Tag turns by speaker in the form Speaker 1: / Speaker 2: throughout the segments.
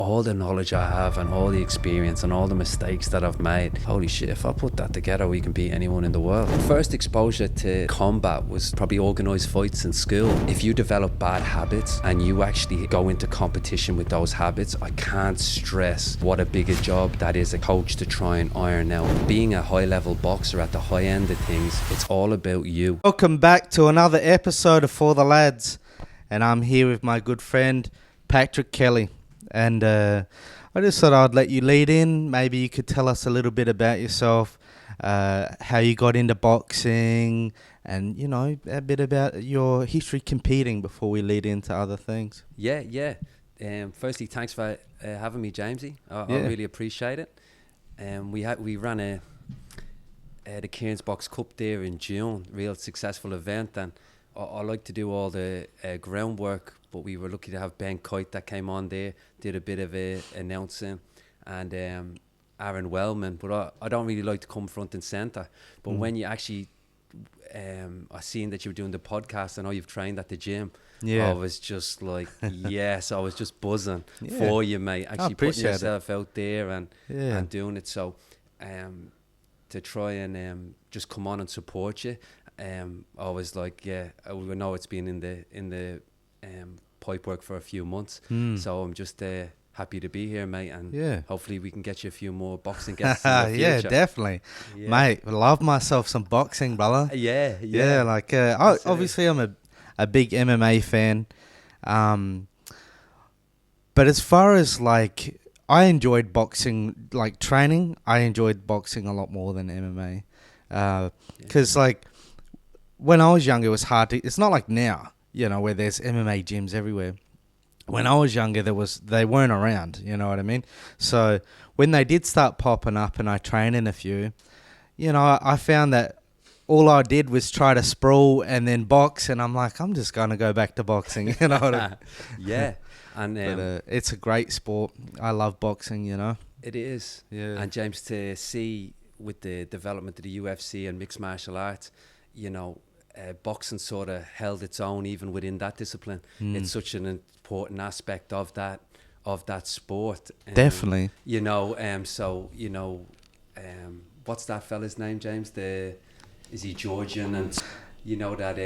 Speaker 1: all the knowledge I have and all the experience and all the mistakes that I've made, holy shit, if I put that together, we can beat anyone in the world. First exposure to combat was probably organised fights in school. If you develop bad habits and you actually go into competition with those habits, I can't stress what a bigger job that is a coach to try and iron out. Being a high level boxer at the high end of things, it's all about you.
Speaker 2: Welcome back to another episode of For the Lads, and I'm here with my good friend Patrick Kelly. And I just thought I'd let you lead in. Maybe you could tell us a little bit about yourself, how you got into boxing, and, you know, a bit about your history competing before we lead into other things.
Speaker 1: Yeah. Firstly, thanks for having me, Jamesy. I really appreciate it. We ran the Cairns Box Cup there in June, real successful event, and I like to do all the groundwork, but we were lucky to have Ben Kite that came on there, did a bit of announcing, and Aaron Wellman, but I don't really like to come front and centre. But when you actually, I seen that you were doing the podcast, I know you've trained at the gym. Yeah. I was just like, yes, I was just buzzing for you, mate. Actually putting yourself out there and doing it. So to try and just come on and support you, I was like, we know it's been in the pipe work for a few months, so I'm just happy to be here, mate, and hopefully we can get you a few more boxing guests in the future.
Speaker 2: Yeah, definitely. Mate, I love myself some boxing, brother.
Speaker 1: Yeah,
Speaker 2: like obviously I'm a big MMA fan, but as far as like I enjoyed boxing, like training, I enjoyed boxing a lot more than MMA, because like when I was younger, it was hard to. It's not like now, you know, where there's MMA gyms everywhere. When I was younger, they weren't around. You know what I mean? So when they did start popping up, and I trained in a few, you know, I found that all I did was try to sprawl and then box, and I'm like, I'm just gonna go back to boxing. You know what I mean?
Speaker 1: Yeah, and
Speaker 2: but, it's a great sport. I love boxing. You know,
Speaker 1: it is. Yeah, and James, to see with the development of the UFC and mixed martial arts, you know. Boxing sort of held its own even within that discipline. It's such an important aspect of that sport.
Speaker 2: Definitely.
Speaker 1: You know, so you know, what's that fella's name, James? Is he Georgian? And you know that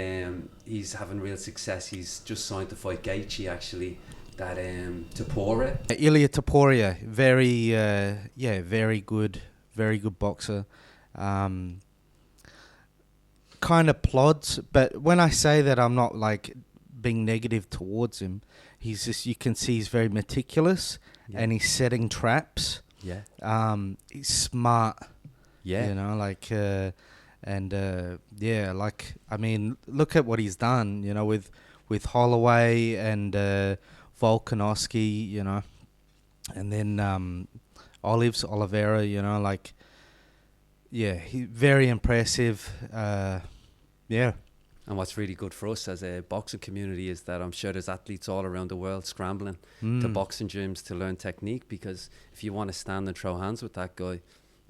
Speaker 1: he's having real success. He's just signed to fight Gaethje actually. That Topuria.
Speaker 2: Ilia Topuria, very good boxer. Kind of plods, but when I say that, I'm not like being negative towards him. He's just, you can see he's very meticulous, and he's setting traps. He's smart. You know, like like I mean, look at what he's done. You know, with Holloway and Volkanovski. You know, and then Oliveira. You know, like he's very impressive.
Speaker 1: And what's really good for us as a boxing community is that I'm sure there's athletes all around the world scrambling to boxing gyms to learn technique, because if you want to stand and throw hands with that guy,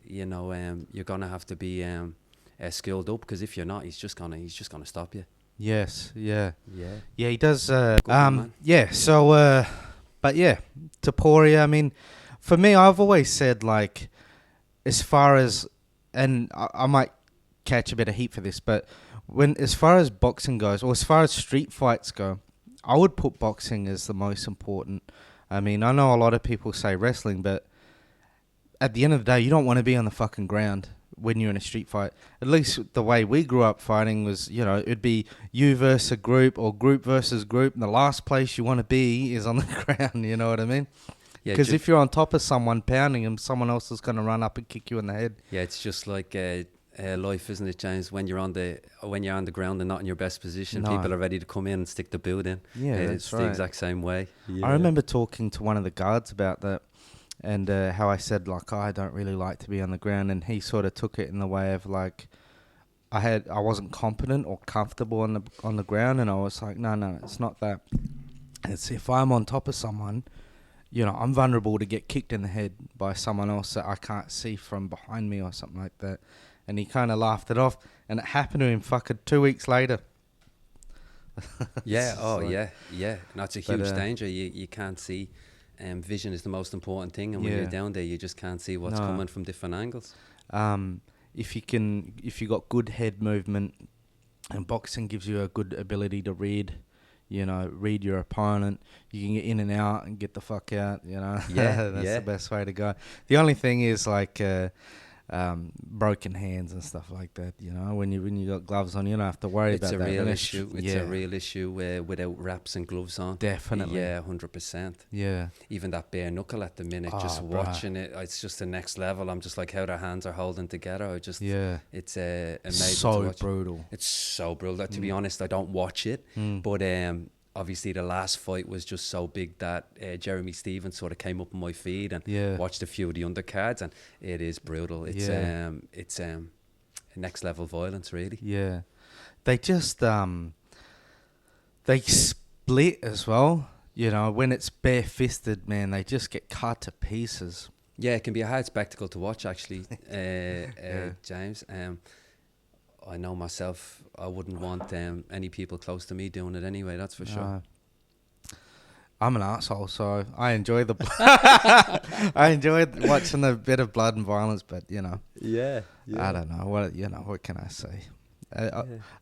Speaker 1: you know, you're gonna have to be skilled up, because if you're not, he's just gonna stop you.
Speaker 2: Yes, yeah, he does.
Speaker 1: So
Speaker 2: but yeah, Topuria. I mean, for me, I've always said, like, as far as, and I might catch a bit of heat for this, but as far as boxing goes, or as far as street fights go, I would put boxing as the most important. I mean, I know a lot of people say wrestling, but at the end of the day, you don't want to be on the fucking ground when you're in a street fight. At least the way we grew up fighting was, you know, it'd be you versus a group or group versus group, and the last place you want to be is on the ground, you know what I mean? Because if you're on top of someone pounding him, someone else is going to run up and kick you in the head.
Speaker 1: Yeah, it's just like life, isn't it, James? When you're on the ground and not in your best position, people are ready to come in and stick the boot in.
Speaker 2: Yeah,
Speaker 1: it's the exact same way.
Speaker 2: I remember talking to one of the guards about that, and how I said, like, I don't really like to be on the ground, and he sort of took it in the way of like, I wasn't competent or comfortable on the ground, and I was like, no, it's not that. It's if I'm on top of someone, you know, I'm vulnerable to get kicked in the head by someone else that I can't see from behind me or something like that. And he kind of laughed it off, and it happened to him fucking 2 weeks later.
Speaker 1: Yeah, and that's a huge danger. You can't see vision is the most important thing, and when you're down there, you just can't see what's coming from different angles.
Speaker 2: If you got good head movement, and boxing gives you a good ability to read your opponent. You can get in and out and get the fuck out, That's the best way to go. The only thing is like broken hands and stuff like that, when you got gloves on, you don't have to worry about that.
Speaker 1: It's a real issue. It's a real issue without wraps and gloves on.
Speaker 2: Definitely.
Speaker 1: Yeah, 100%.
Speaker 2: Yeah.
Speaker 1: Even that bare knuckle at the minute, just watching it, it's just the next level. I'm just like how their hands are holding together. It's amazing.
Speaker 2: So
Speaker 1: to watch.
Speaker 2: brutal.
Speaker 1: It's so brutal. To be honest, I don't watch it, but obviously the last fight was just so big that Jeremy Stevens sort of came up on my feed and watched a few of the undercards, and it is brutal. It's next level violence, really.
Speaker 2: Yeah, they just they split as well. When it's bare-fisted, man, they just get cut to pieces.
Speaker 1: Yeah, it can be a hard spectacle to watch, actually, James. I know myself, I wouldn't want any people close to me doing it anyway, that's for sure.
Speaker 2: I'm an arsehole, so I enjoy the I enjoy watching a bit of blood and violence, but
Speaker 1: Yeah.
Speaker 2: I don't know what can I say.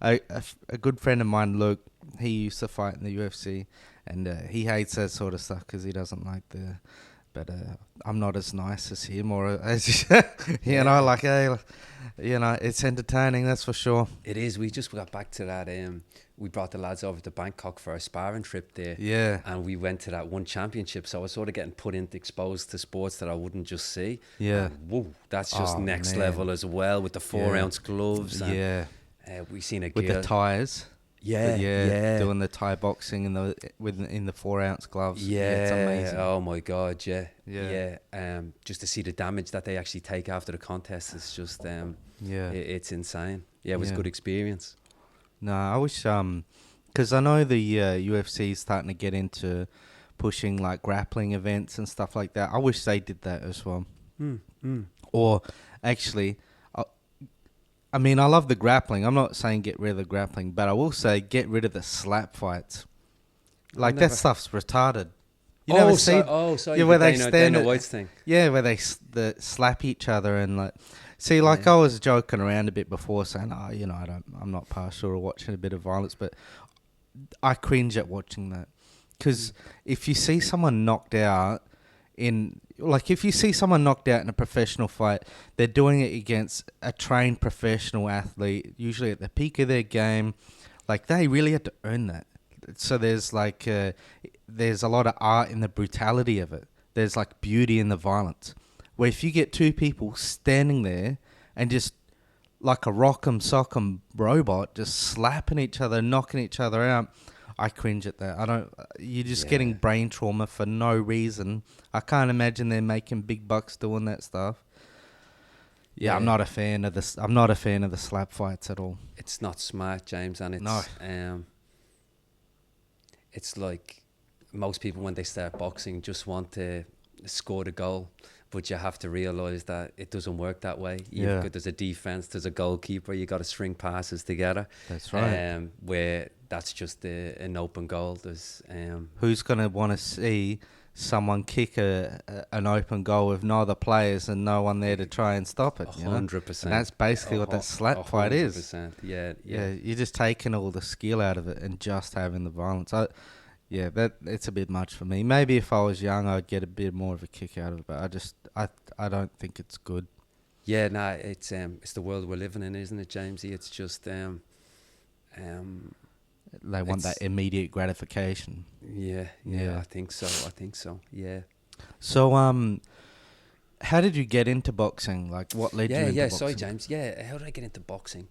Speaker 2: A good friend of mine, Luke, he used to fight in the UFC, and he hates that sort of stuff because he doesn't like but I'm not as nice as him, or as like, hey, it's entertaining, that's for sure.
Speaker 1: It is. We just got back to that. We brought the lads over to Bangkok for a sparring trip there.
Speaker 2: Yeah.
Speaker 1: And we went to that one championship, so I was sort of getting exposed to sports that I wouldn't just see.
Speaker 2: Yeah.
Speaker 1: And, whoa, that's just next level as well, with the 4-ounce gloves. And, we seen a
Speaker 2: with the ties.
Speaker 1: Yeah,
Speaker 2: doing the Thai boxing in the 4-ounce gloves.
Speaker 1: Yeah,
Speaker 2: it's amazing.
Speaker 1: Oh my god, yeah. Just to see the damage that they actually take after the contest is just it's insane. Yeah, it was a good experience.
Speaker 2: No, I wish because I know the UFC is starting to get into pushing like grappling events and stuff like that. I wish they did that as well. Or actually, I mean, I love the grappling. I'm not saying get rid of the grappling, but I will say get rid of the slap fights. Like, that stuff's retarded. You never see?
Speaker 1: Where they stand Dana White's thing.
Speaker 2: Yeah, where they slap each other and like. See, like I was joking around a bit before, saying, I'm not partial to watching a bit of violence, but I cringe at watching that because if you see someone knocked out in a professional fight, they're doing it against a trained professional athlete, usually at the peak of their game. Like, they really had to earn that. So there's like, there's a lot of art in the brutality of it. There's like beauty in the violence. Where if you get two people standing there and just like a rock'em sock'em robot, just slapping each other, knocking each other out, I cringe at that. You're just getting brain trauma for no reason. I can't imagine they're making big bucks doing that stuff. Yeah, I'm not a fan of this. I'm not a fan of the slap fights at all.
Speaker 1: It's not smart, James, and it's like most people when they start boxing just want to score the goal, but you have to realise that it doesn't work that way. There's a defence, there's a goalkeeper, you got to string passes together.
Speaker 2: That's right.
Speaker 1: Where that's just an open goal. There's
Speaker 2: who's going to want to see someone kick an open goal with no other players and no one there to try and stop it?
Speaker 1: 100%.
Speaker 2: And that's basically what that slap fight is.
Speaker 1: 100%. Yeah.
Speaker 2: You're just taking all the skill out of it and just having the violence. It's a bit much for me. Maybe if I was young, I'd get a bit more of a kick out of it, but I don't think it's good.
Speaker 1: Yeah, it's the world we're living in, isn't it, Jamesy? It's just
Speaker 2: they want that immediate gratification.
Speaker 1: Yeah. I think so. Yeah.
Speaker 2: So how did you get into boxing? Like, what led you into boxing? Yeah,
Speaker 1: sorry, James. Yeah, how did I get into boxing?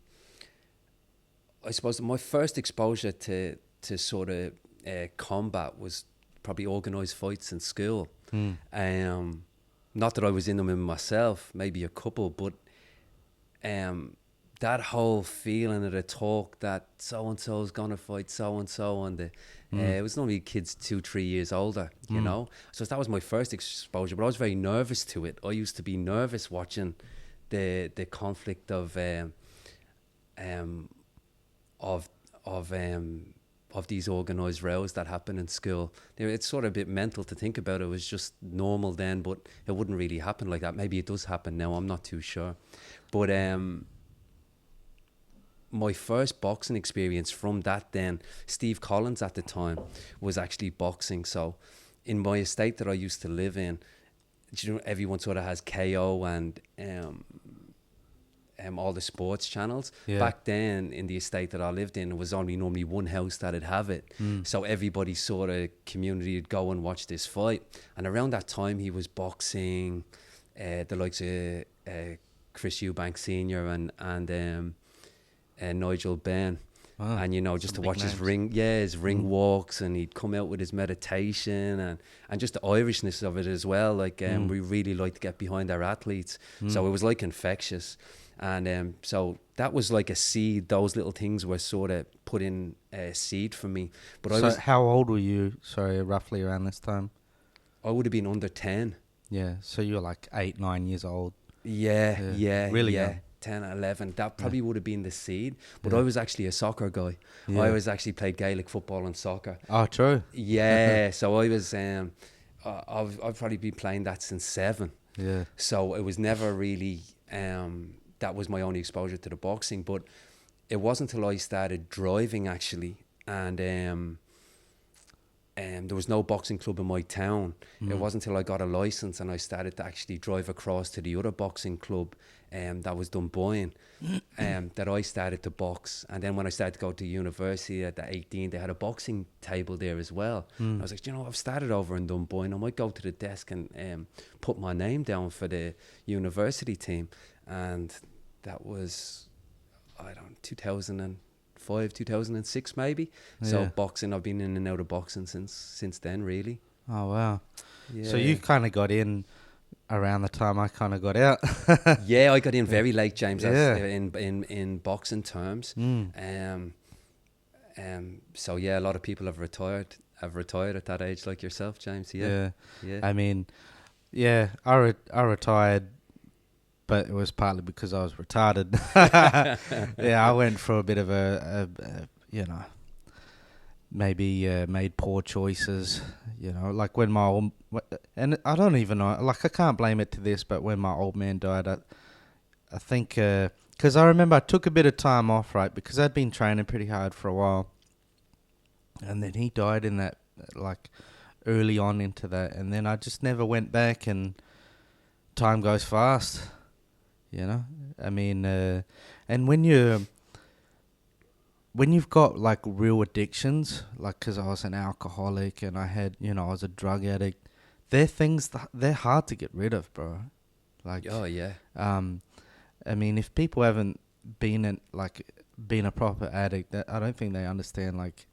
Speaker 1: I suppose my first exposure to sort of combat was probably organised fights in school. Not that I was in them in myself, maybe a couple, but that whole feeling of the talk that so-and-so's gonna fight so-and-so, and it was normally kids 2-3 years older, you know. So that was my first exposure, but I was very nervous to it. I used to be nervous watching the conflict of of these organised rows that happen in school. It's sort of a bit mental to think about. It was just normal then, but it wouldn't really happen like that. Maybe it does happen now, I'm not too sure. But my first boxing experience from that then, Steve Collins at the time was actually boxing. So in my estate that I used to live in, you know, everyone sort of has KO and all the sports channels.
Speaker 2: Yeah.
Speaker 1: Back then in the estate that I lived in, it was only normally one house that'd have it. So everybody sort of community would go and watch this fight. And around that time he was boxing the likes of Chris Eubank Senior and Nigel Benn.
Speaker 2: Wow.
Speaker 1: And, you know, just to watch
Speaker 2: names.
Speaker 1: his ring walks, and he'd come out with his meditation and just the Irishness of it as well. Like, we really like to get behind our athletes. So it was like infectious. And so that was like a seed. Those little things were sort of put in a seed for me. But
Speaker 2: So how old were you, roughly around this time?
Speaker 1: I would have been under 10.
Speaker 2: Yeah, so you were like 8, 9 years old.
Speaker 1: Yeah.
Speaker 2: Really
Speaker 1: yeah.
Speaker 2: young.
Speaker 1: 10, 11. That probably would have been the seed. But
Speaker 2: Yeah.
Speaker 1: I was actually a soccer guy.
Speaker 2: Yeah.
Speaker 1: I was actually played Gaelic football and soccer.
Speaker 2: Oh, true.
Speaker 1: Yeah, so I was, I've probably been playing that since 7.
Speaker 2: Yeah.
Speaker 1: So it was never really, that was my only exposure to the boxing. But it wasn't until I started driving actually, and there was no boxing club in my town. It wasn't until I got a license and I started to actually drive across to the other boxing club that was Dunboyne, that I started to box. And then when I started to go to university at the 18, they had a boxing table there as well. I was like, you know, I've started over in Dunboyne. I might go to the desk and put my name down for the university team. And that was, 2005, 2006 maybe. So
Speaker 2: Yeah.
Speaker 1: boxing, I've been in and out of boxing since then, really.
Speaker 2: Oh, wow.
Speaker 1: Yeah.
Speaker 2: So you kind of got in around the time I kind of got out.
Speaker 1: Yeah, I got in very late, James.
Speaker 2: Yeah.
Speaker 1: In boxing terms. So yeah, a lot of people have retired at that age, like yourself, James. Yeah.
Speaker 2: I mean, yeah, I retired, but it was partly because I was retarded. Yeah, I went for a bit of a you know, maybe made poor choices, you know, like when my old, and I don't even know, like I can't blame it to this, but when my old man died, I think, because I remember I took a bit of time off, right, because I'd been training pretty hard for a while, and then he died in that, like, early on into that, and then I just never went back, and time goes fast, you know, I mean, and when you've got like real addictions, like because I was an alcoholic and I had, you know, I was a drug addict, they're things they're hard to get rid of, bro. Like,
Speaker 1: oh yeah.
Speaker 2: I mean, if people haven't been a proper addict, I don't think they understand like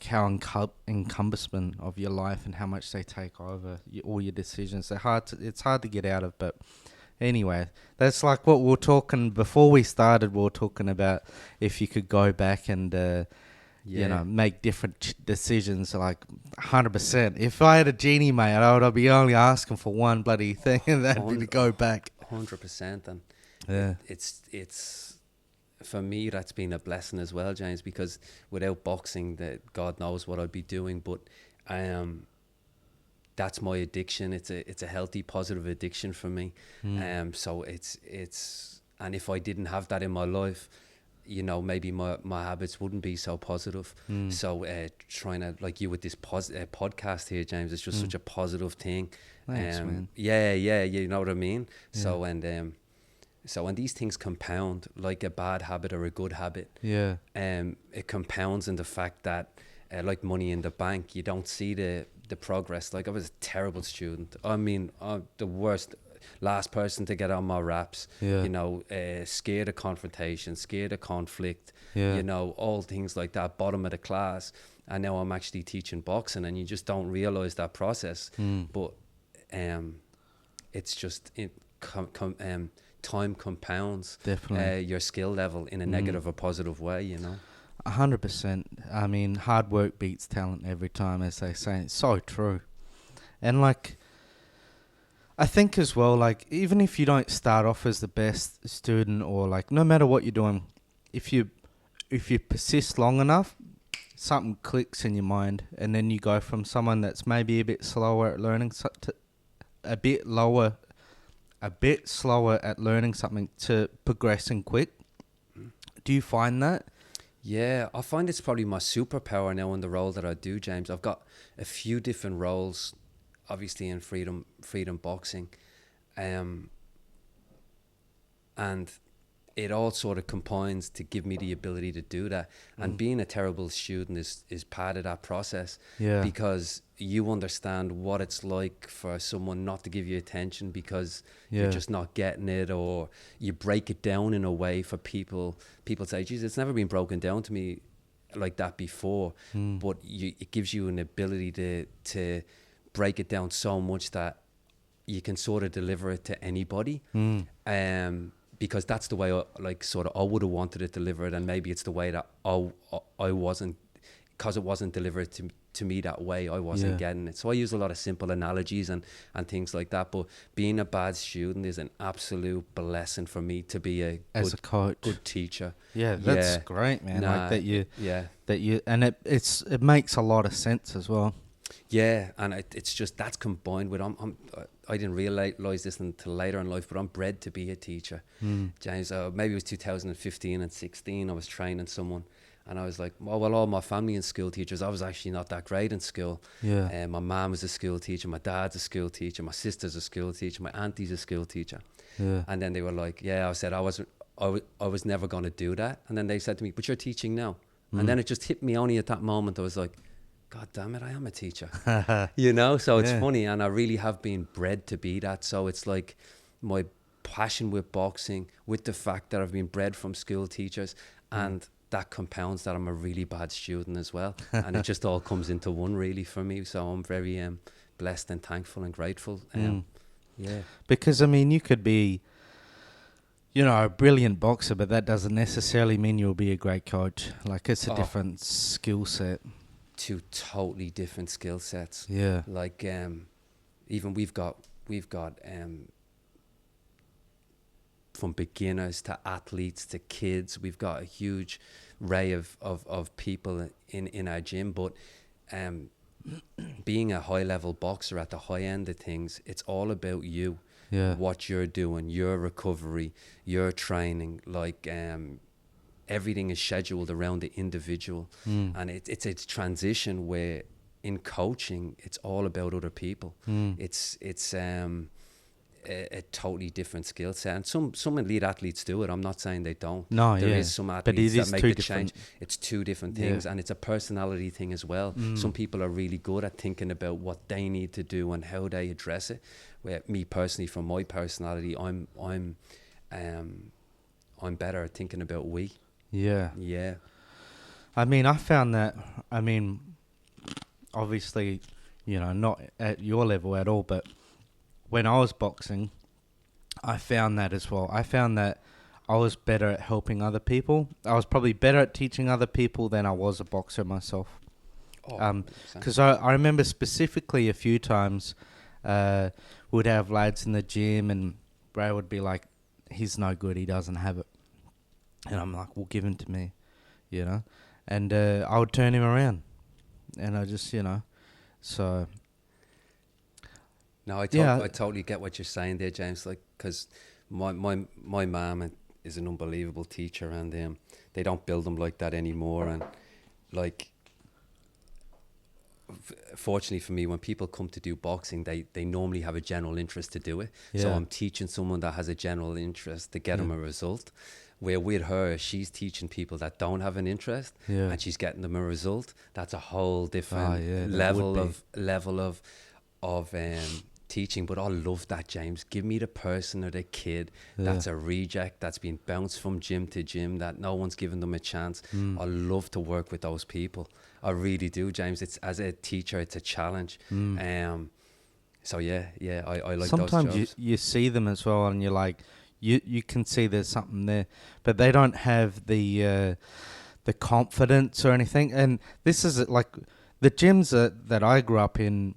Speaker 2: how encompassment of your life and how much they take over all your decisions. It's hard to get out of, but. Anyway, that's like what we were talking before we started. We were talking about if you could go back and, you know, make different decisions, like 100%. If I had a genie, mate, I'd be only asking for one bloody thing, and that'd be to go back.
Speaker 1: 100%. And
Speaker 2: yeah,
Speaker 1: it's for me, that's been a blessing as well, James, because without boxing, that God knows what I'd be doing. But that's my addiction. It's a healthy, positive addiction for me. So it's and if I didn't have that in my life, you know, maybe my habits wouldn't be so positive. So trying to, like you with this podcast here, James, it's just such a positive thing.
Speaker 2: Thanks, man.
Speaker 1: Yeah, you know what I mean.
Speaker 2: Yeah.
Speaker 1: So when these things compound, like a bad habit or a good habit,
Speaker 2: yeah,
Speaker 1: it compounds in the fact that, like money in the bank, you don't see the progress. Like I was a terrible student. I mean, the worst, last person to get on my raps.
Speaker 2: Yeah.
Speaker 1: You know, scared of confrontation, scared of conflict.
Speaker 2: Yeah.
Speaker 1: You know, all things like that. Bottom of the class. And now I'm actually teaching boxing, and you just don't realize that process. But it's just time compounds.
Speaker 2: Definitely.
Speaker 1: Your skill level in a negative or positive way. You know.
Speaker 2: 100%. I mean, hard work beats talent every time, as they say. It's so true. And like, I think as well, like, even if you don't start off as the best student, or like, no matter what you're doing, if you persist long enough, something clicks in your mind, and then you go from someone that's maybe a bit slower at learning to a bit slower at learning something to progressing quick. Do you find that?
Speaker 1: Yeah, I find it's probably my superpower now in the role that I do, James. I've got a few different roles, obviously in Freedom Boxing, and it all sort of combines to give me the ability to do that. And being a terrible student is part of that process.
Speaker 2: Yeah.
Speaker 1: Because you understand what it's like for someone not to give you attention because you're just not getting it, or you break it down in a way for people. People say, geez, it's never been broken down to me like that before. But it gives you an ability to break it down so much that you can sort of deliver it to anybody. Because that's the way I would have wanted it delivered, and maybe it's the way that I wasn't, because it wasn't delivered to me that way, I wasn't getting it. So I use a lot of simple analogies and things like that. But being a bad student is an absolute blessing for me to be a
Speaker 2: coach,
Speaker 1: good teacher.
Speaker 2: Yeah, that's great, man. Like and it makes a lot of sense as well.
Speaker 1: Yeah, and it's just that's combined with I didn't realize this until later in life, but I'm bred to be a teacher. James, maybe it was 2015 and 16. I was training someone, and I was like, well, all my family and school teachers. I was actually not that great in school. Yeah. My mom was a school teacher, my dad's a school teacher, my sister's a school teacher, my auntie's a school teacher. Yeah. And then they were like, I said I was never going to do that. And then they said to me, but you're teaching now. And then it just hit me only at that moment. I was like, God damn it, I am a teacher. So it's funny, and I really have been bred to be that. So it's like my passion with boxing, with the fact that I've been bred from school teachers, and that compounds that I'm a really bad student as well. And it just all comes into one really for me. So I'm very blessed and thankful and grateful. Yeah.
Speaker 2: Because, I mean, you could be, a brilliant boxer, but that doesn't necessarily mean you'll be a great coach. Like, it's a different skill set.
Speaker 1: Two totally different skill sets.
Speaker 2: Yeah.
Speaker 1: Like even we've got from beginners to athletes to kids, we've got a huge array of people in our gym. But being a high level boxer at the high end of things, it's all about you. Yeah. What you're doing, your recovery, your training, like everything is scheduled around the individual. And it's a transition where in coaching it's all about other people. It's a totally different skill set, and some elite athletes do it. I'm not saying they don't. There is some athletes that make the change. It's two different things, and it's a personality thing as well. Some people are really good at thinking about what they need to do and how they address it, where me personally, from my personality, I'm better at thinking about we. Yeah.
Speaker 2: I mean, I found that, obviously, not at your level at all, but when I was boxing, I found that as well. I found that I was better at helping other people. I was probably better at teaching other people than I was a boxer myself. Because I remember specifically a few times we'd have lads in the gym and Ray would be like, he's no good, he doesn't have it. And I'm like, well, give him to me, And I would turn him around. And I just, so...
Speaker 1: No, I totally get what you're saying there, James. Like, because my mum is an unbelievable teacher, and they don't build them like that anymore. And like, fortunately for me, when people come to do boxing, they normally have a general interest to do it. Yeah. So I'm teaching someone that has a general interest to get them a result. Where with her, she's teaching people that don't have an interest, and she's getting them a result. That's a whole different level of teaching. But I love that, James. Give me the person or the kid that's a reject, that's been bounced from gym to gym, that no one's given them a chance. I love to work with those people. I really do, James. It's, as a teacher, it's a challenge. So I like
Speaker 2: sometimes
Speaker 1: those jobs.
Speaker 2: you see them as well, and you're like, you can see there's something there, but they don't have the confidence or anything. And this is like the gyms that I grew up in.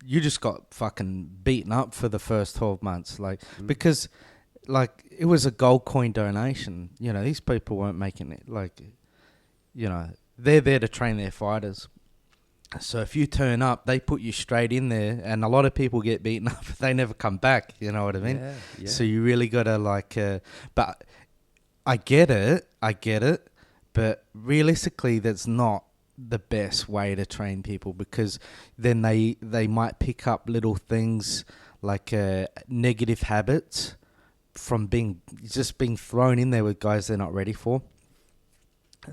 Speaker 2: You just got fucking beaten up for the first 12 months, because, it was a gold coin donation. These people weren't making it, they're there to train their fighters. So if you turn up, they put you straight in there, and a lot of people get beaten up. They never come back. You know what I mean?
Speaker 1: Yeah.
Speaker 2: So you really gotta but I get it, but realistically, that's not the best way to train people, because then they might pick up little things like negative habits from being thrown in there with guys they're not ready for.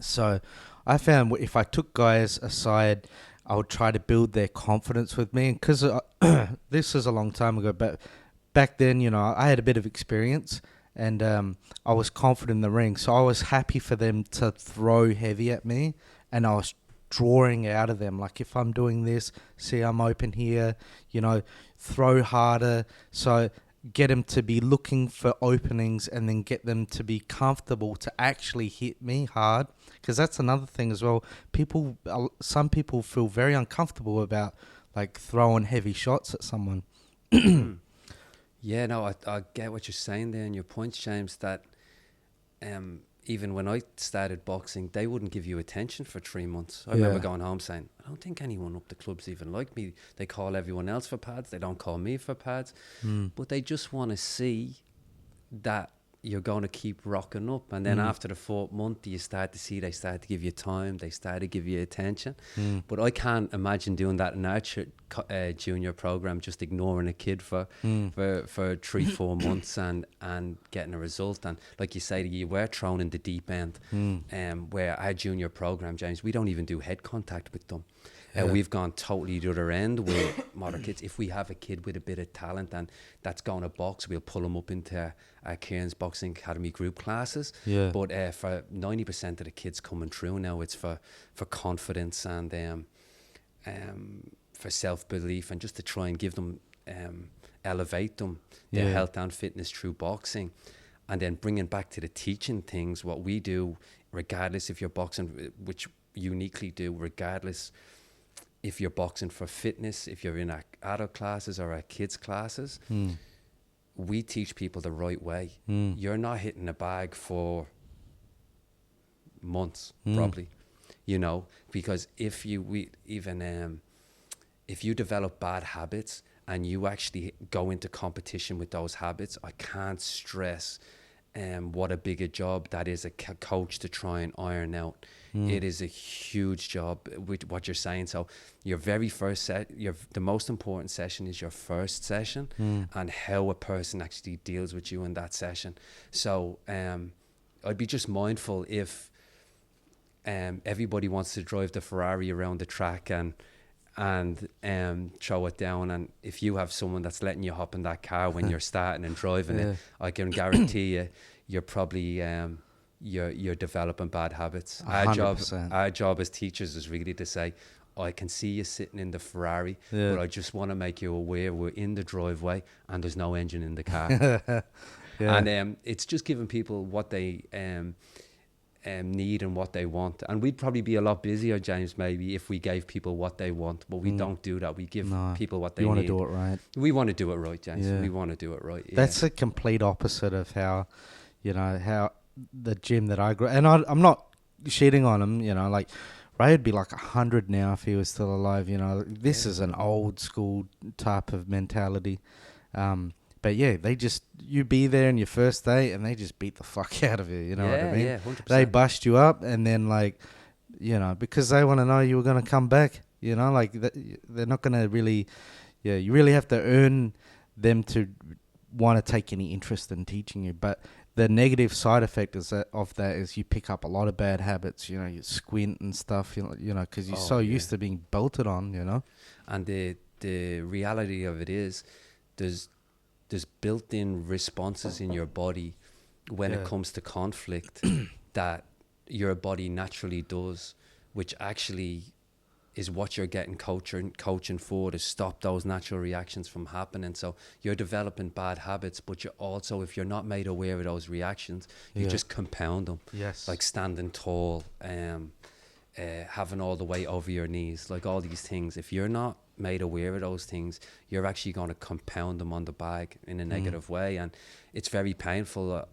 Speaker 2: So I found if I took guys aside, I would try to build their confidence with me. And because this is a long time ago, but back then, I had a bit of experience, and I was confident in the ring. So I was happy for them to throw heavy at me, and I was drawing out of them. Like, if I'm doing this, see, I'm open here, throw harder. So get them to be looking for openings, and then get them to be comfortable to actually hit me hard. Because that's another thing as well. Some people feel very uncomfortable about like throwing heavy shots at someone.
Speaker 1: Yeah, no, I get what you're saying there, and your points, James, that even when I started boxing, they wouldn't give you attention for 3 months. I remember going home saying, I don't think anyone up the club's even like me. They call everyone else for pads. They don't call me for pads. But they just want to see that you're going to keep rocking up. And then after the 4th month, you start to see they start to give you time. They start to give you attention. But I can't imagine doing that in our junior program, just ignoring a kid for 3-4 months and getting a result. And like you say, you were thrown in the deep end. Where our junior program, James, we don't even do head contact with them. We've gone totally the other end with modern kids. If we have a kid with a bit of talent and that's going to box, we'll pull them up into our Cairns Boxing Academy group classes.
Speaker 2: Yeah.
Speaker 1: But for 90% of the kids coming through now, it's for confidence and for self-belief, and just to try and give them, elevate them, their health and fitness through boxing. And then bringing back to the teaching things, what we do, regardless if you're boxing, which uniquely do, regardless if you're boxing for fitness, if you're in our adult classes or our kids classes, we teach people the right way. You're not hitting a bag for months, probably, because if you develop bad habits and you actually go into competition with those habits, I can't stress what a bigger job that is a coach to try and iron out. It is a huge job with what you're saying. So your very first the most important session is your first session, and how a person actually deals with you in that session. So I'd be just mindful if everybody wants to drive the Ferrari around the track and throw it down, and if you have someone that's letting you hop in that car when you're starting and driving it, I can guarantee you're probably you're developing bad habits.
Speaker 2: 100%.
Speaker 1: Our job as teachers is really to say, I can see you sitting in the Ferrari, but I just want to make you aware we're in the driveway and there's no engine in the car. And it's just giving people what they need and what they want. And we'd probably be a lot busier, James, maybe if we gave people what they want, but we don't do that. We give people what they need.
Speaker 2: You want to do it right.
Speaker 1: We want to do it right, James. We want to do it right.
Speaker 2: That's a complete opposite of how the gym that I grew, and I'm not shitting on him, like Ray would be like 100 now if he was still alive. This is an old school type of mentality. But yeah, you be there in your first day and they just beat the fuck out of you. You know what I mean?
Speaker 1: Yeah, 100%.
Speaker 2: They bust you up, and then because they want to know you were going to come back, they're not going to really, you really have to earn them to want to take any interest in teaching you. But the negative side effect of that is you pick up a lot of bad habits, you squint and stuff, because you're used to being bolted on,
Speaker 1: And the reality of it is there's built-in responses in your body when it comes to conflict that your body naturally does, which actually is what you're getting coaching for, to stop those natural reactions from happening. So you're developing bad habits, but you're also, if you're not made aware of those reactions, you just compound them.
Speaker 2: Yes.
Speaker 1: Like standing tall, having all the weight over your knees, like all these things. If you're not made aware of those things, you're actually going to compound them on the bag in a negative way, and it's very painful.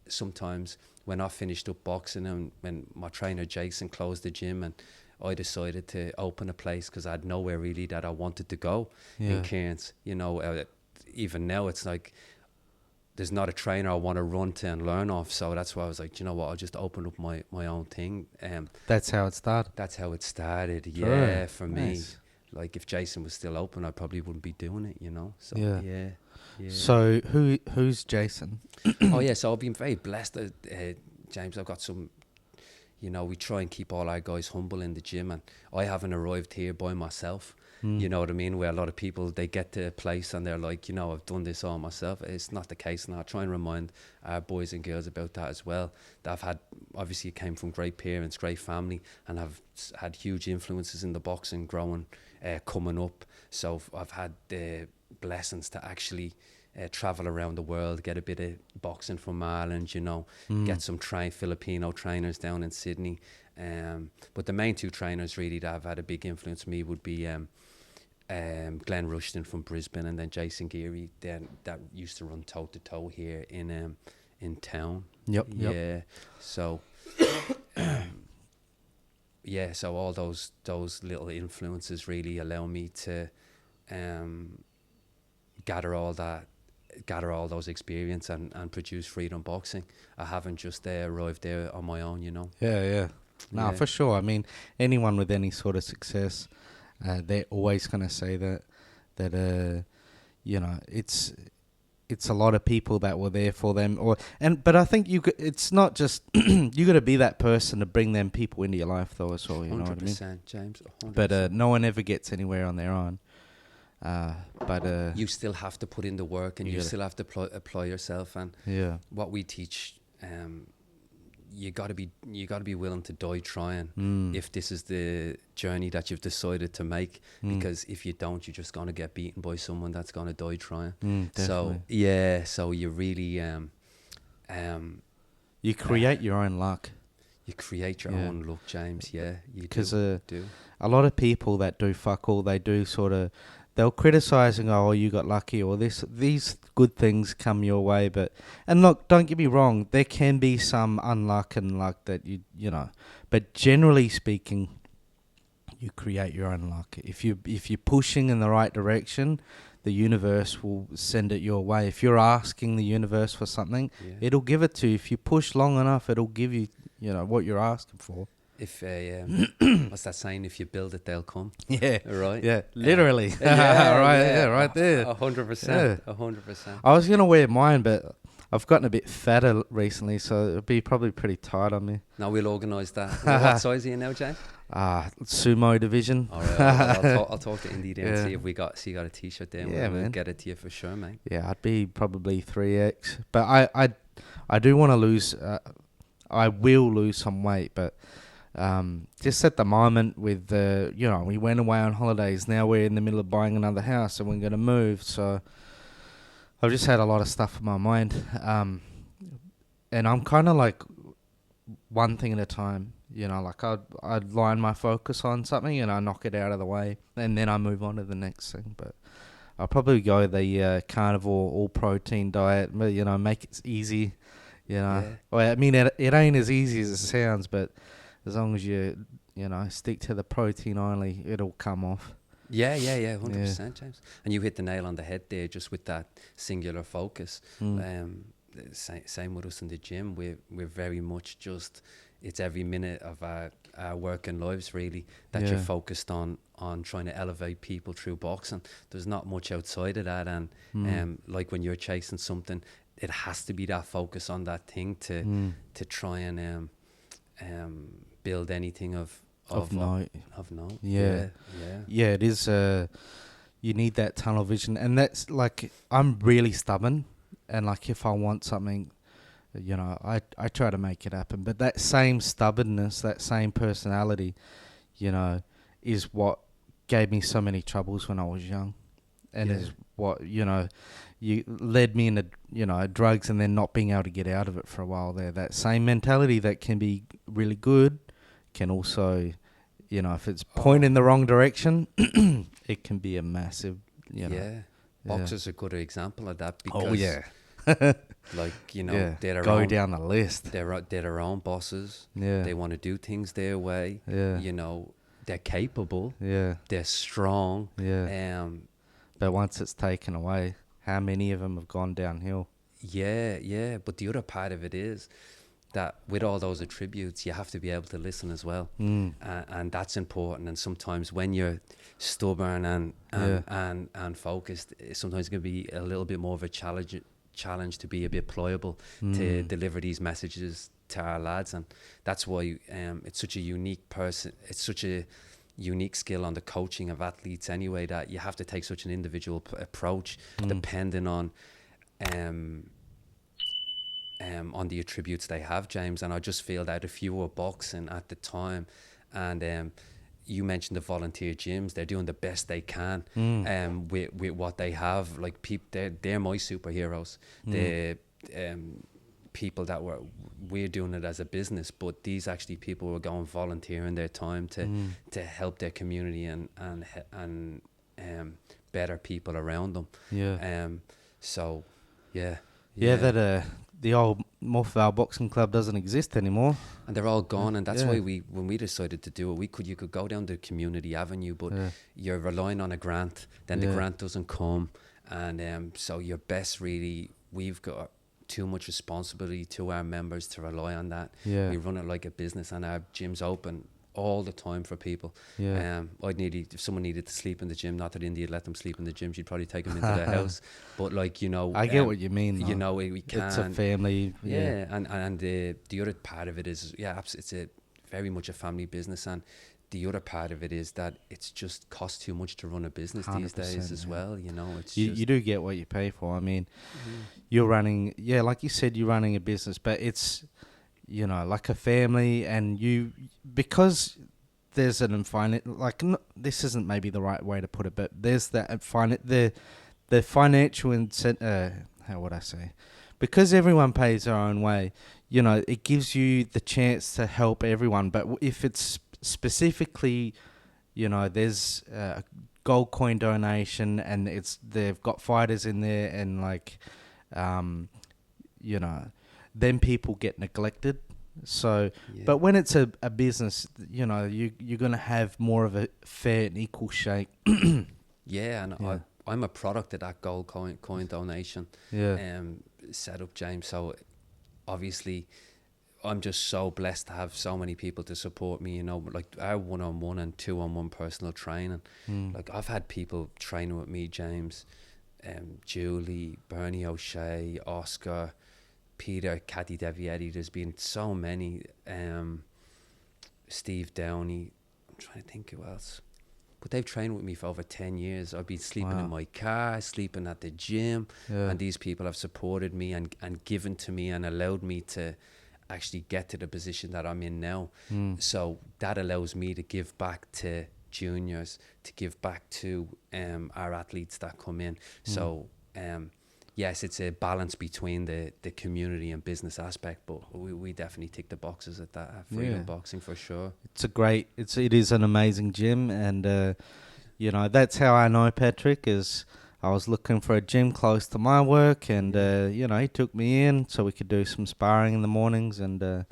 Speaker 1: sometimes when I finished up boxing and when my trainer Jason closed the gym and I decided to open a place because I had nowhere really that I wanted to go in Cairns. You know, even now it's like there's not a trainer I want to run to and learn off. So that's why I was like, you know what, I'll just open up my own thing.
Speaker 2: That's how it started.
Speaker 1: That's how it started.
Speaker 2: True.
Speaker 1: Yeah, for
Speaker 2: Nice.
Speaker 1: me. Like if Jason was still open, I probably wouldn't be doing it, you know. So yeah.
Speaker 2: So who's Jason?
Speaker 1: Oh yeah, so I've been very blessed, James. I've got some, you know, we try and keep all our guys humble in the gym, and I haven't arrived here by myself. You know what I mean? Where a lot of people, they get to a place and they're like, you know, I've done this all myself. It's not the case now. I try and remind our boys and girls about that as well. That I've had, obviously came from great parents, great family, and have had huge influences in the boxing growing, coming up. So I've had the blessings to actually travel around the world, get a bit of boxing from Ireland, you know, get some Filipino trainers down in Sydney. But the main two trainers really that have had a big influence on me would be Glenn Rushton from Brisbane, and then Jason Geary that used to run toe to toe here in town.
Speaker 2: Yep.
Speaker 1: Yeah. So yeah, so all those little influences really allow me to gather all those experience and produce Freedom Boxing. I haven't just arrived there on my own, you know.
Speaker 2: Yeah. No, for sure. I mean, anyone with any sort of success, they're always going to say that you know, it's a lot of people that were there for them, but I think it's not just you got to be that person to bring them people into your life though as well. You know what I mean?
Speaker 1: 100%, James. 100%.
Speaker 2: But no one ever gets anywhere on their own. But
Speaker 1: you still have to put in the work, and you still have to apply yourself. And what we teach, you got to be willing to die trying if this is the journey that you've decided to make. Because if you don't, you're just gonna get beaten by someone that's gonna die trying. So you really
Speaker 2: you create your own luck.
Speaker 1: You create your own luck, James. Yeah, you
Speaker 2: because
Speaker 1: do.
Speaker 2: A lot of people that do fuck all, they do sort of. They'll criticize and go, "Oh, you got lucky," or these good things come your way. And look, don't get me wrong, there can be some unluck and luck that you know. But generally speaking, you create your own luck. If you're pushing in the right direction, the universe will send it your way. If you're asking the universe for something, it'll give it to you. If you push long enough, it'll give you, you know, what you're asking for.
Speaker 1: If what's that saying? If you build it, they'll come.
Speaker 2: Yeah,
Speaker 1: right.
Speaker 2: Yeah, literally. Right there.
Speaker 1: 100%. 100%.
Speaker 2: I was gonna wear mine, but I've gotten a bit fatter recently, so it'll be probably pretty tight on me.
Speaker 1: Now we'll organise that. What size are you now, James?
Speaker 2: Sumo division.
Speaker 1: All right, I'll talk to Indy there and see if you got a t-shirt there. We'll get it to you for sure, mate.
Speaker 2: Yeah, I'd be probably 3X, but I do want to lose. I will lose some weight, but. Just at the moment with you know, we went away on holidays. Now we're in the middle of buying another house and we're going to move. So I've just had a lot of stuff in my mind. And I'm kind of like one thing at a time, you know, like I'd line my focus on something and I knock it out of the way and then I move on to the next thing. But I'll probably go the carnivore all protein diet, you know, make it easy, you know. Yeah. Well, I mean, it ain't as easy as it sounds, but as long as you know, stick to the protein only, it'll come off.
Speaker 1: Yeah, 100%, James. And you hit the nail on the head there, just with that singular focus. Same with us in the gym. We're very much just, it's every minute of our working lives really that you're focused on trying to elevate people through boxing. There's not much outside of that, and like when you're chasing something, it has to be that focus on that thing to try and build anything of note. Yeah, it is. You need that tunnel vision, and that's like, I'm really stubborn, and like if I want something, you know, I try to make it happen. But that same stubbornness, that same personality, you know, is what gave me so many troubles when I was young, and is what, you know, you led me into, you know, drugs and then not being able to get out of it for a while there. That same mentality that can be really good can also, you know, if it's pointing in the wrong direction, it can be a massive, you know. Yeah. Boxers are a good example of that, because Like, you know, they're
Speaker 2: go down the list.
Speaker 1: They're their own bosses.
Speaker 2: Yeah.
Speaker 1: They want to do things their way.
Speaker 2: Yeah.
Speaker 1: You know, they're capable.
Speaker 2: Yeah.
Speaker 1: They're strong.
Speaker 2: Yeah. But once it's taken away, how many of them have gone downhill?
Speaker 1: Yeah. But the other part of it is that with all those attributes, you have to be able to listen as well. And that's important. And sometimes when you're stubborn and focused, sometimes it can be a little bit more of a challenge to be a bit pliable to deliver these messages to our lads. And that's why it's such a unique person. It's such a unique skill on the coaching of athletes anyway, that you have to take such an individual approach depending on the attributes they have, James. And I just feel that if you were boxing at the time, and you mentioned the volunteer gyms, they're doing the best they can with what they have. Like, they're my superheroes. They're people that we're doing it as a business, but these actually people were going volunteering their time to help their community and better people around them. So that the old Morphvale Boxing Club doesn't exist anymore, and they're all gone. And that's why when we decided to do it, you could go down the community avenue, but you're relying on a grant. Then the grant doesn't come, and so you're best really. We've got too much responsibility to our members to rely on that. We run it like a business, and our gym's open all the time for people. If someone needed to sleep in the gym, not that India let them sleep in the gym, she'd probably take them into their house, but like, you know,
Speaker 2: I get what you mean though.
Speaker 1: You know, we can,
Speaker 2: it's a family.
Speaker 1: And the other part of it is it's a very much a family business, and the other part of it is that it's just costs too much to run a business these days as well. You know, it's
Speaker 2: you do get what you pay for. I mean, you're running, like you said, you're running a business, but it's, you know, like a family, and because there's an infinite, like, this isn't maybe the right way to put it, but there's that the financial incentive, how would I say, because everyone pays their own way, you know, it gives you the chance to help everyone. But if it's specifically, you know, there's a gold coin donation, and they've got fighters in there, and like, you know, then people get neglected. So, but when it's a business, you know, you're going to have more of a fair and equal shake.
Speaker 1: I'm a product of that gold coin donation set up, James. So obviously I'm just so blessed to have so many people to support me, you know, like our 1-on-1 and 2-on-1 personal training. Like, I've had people training with me, James, Julie, Bernie O'Shea, Oscar, Peter, Caddy Devietti. There's been so many. Steve Downey. I'm trying to think who else. But they've trained with me for over 10 years. I've been sleeping in my car, sleeping at the gym, and these people have supported me and given to me and allowed me to actually get to the position that I'm in now. So that allows me to give back to juniors, to give back to our athletes that come in. So yes, it's a balance between the community and business aspect, but we definitely tick the boxes at that at Freedom Boxing for sure. It is an amazing gym, and you know, that's how I know Patrick. Is I was looking for a gym close to my work, and you know, he took me in so we could do some sparring in the mornings. And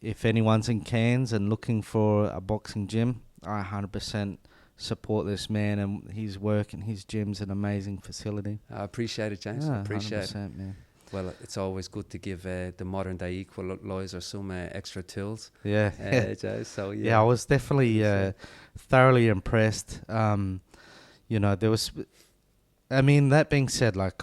Speaker 1: if anyone's in Cairns and looking for a boxing gym, I 100% support this man and his work, and his gym's an amazing facility. I appreciate it, James. I appreciate
Speaker 2: 100%,
Speaker 1: it.
Speaker 2: Man.
Speaker 1: Well, it's always good to give the modern day equaliser some extra tools. James, so
Speaker 2: I was definitely thoroughly impressed. You know, there was, I mean, that being said, like,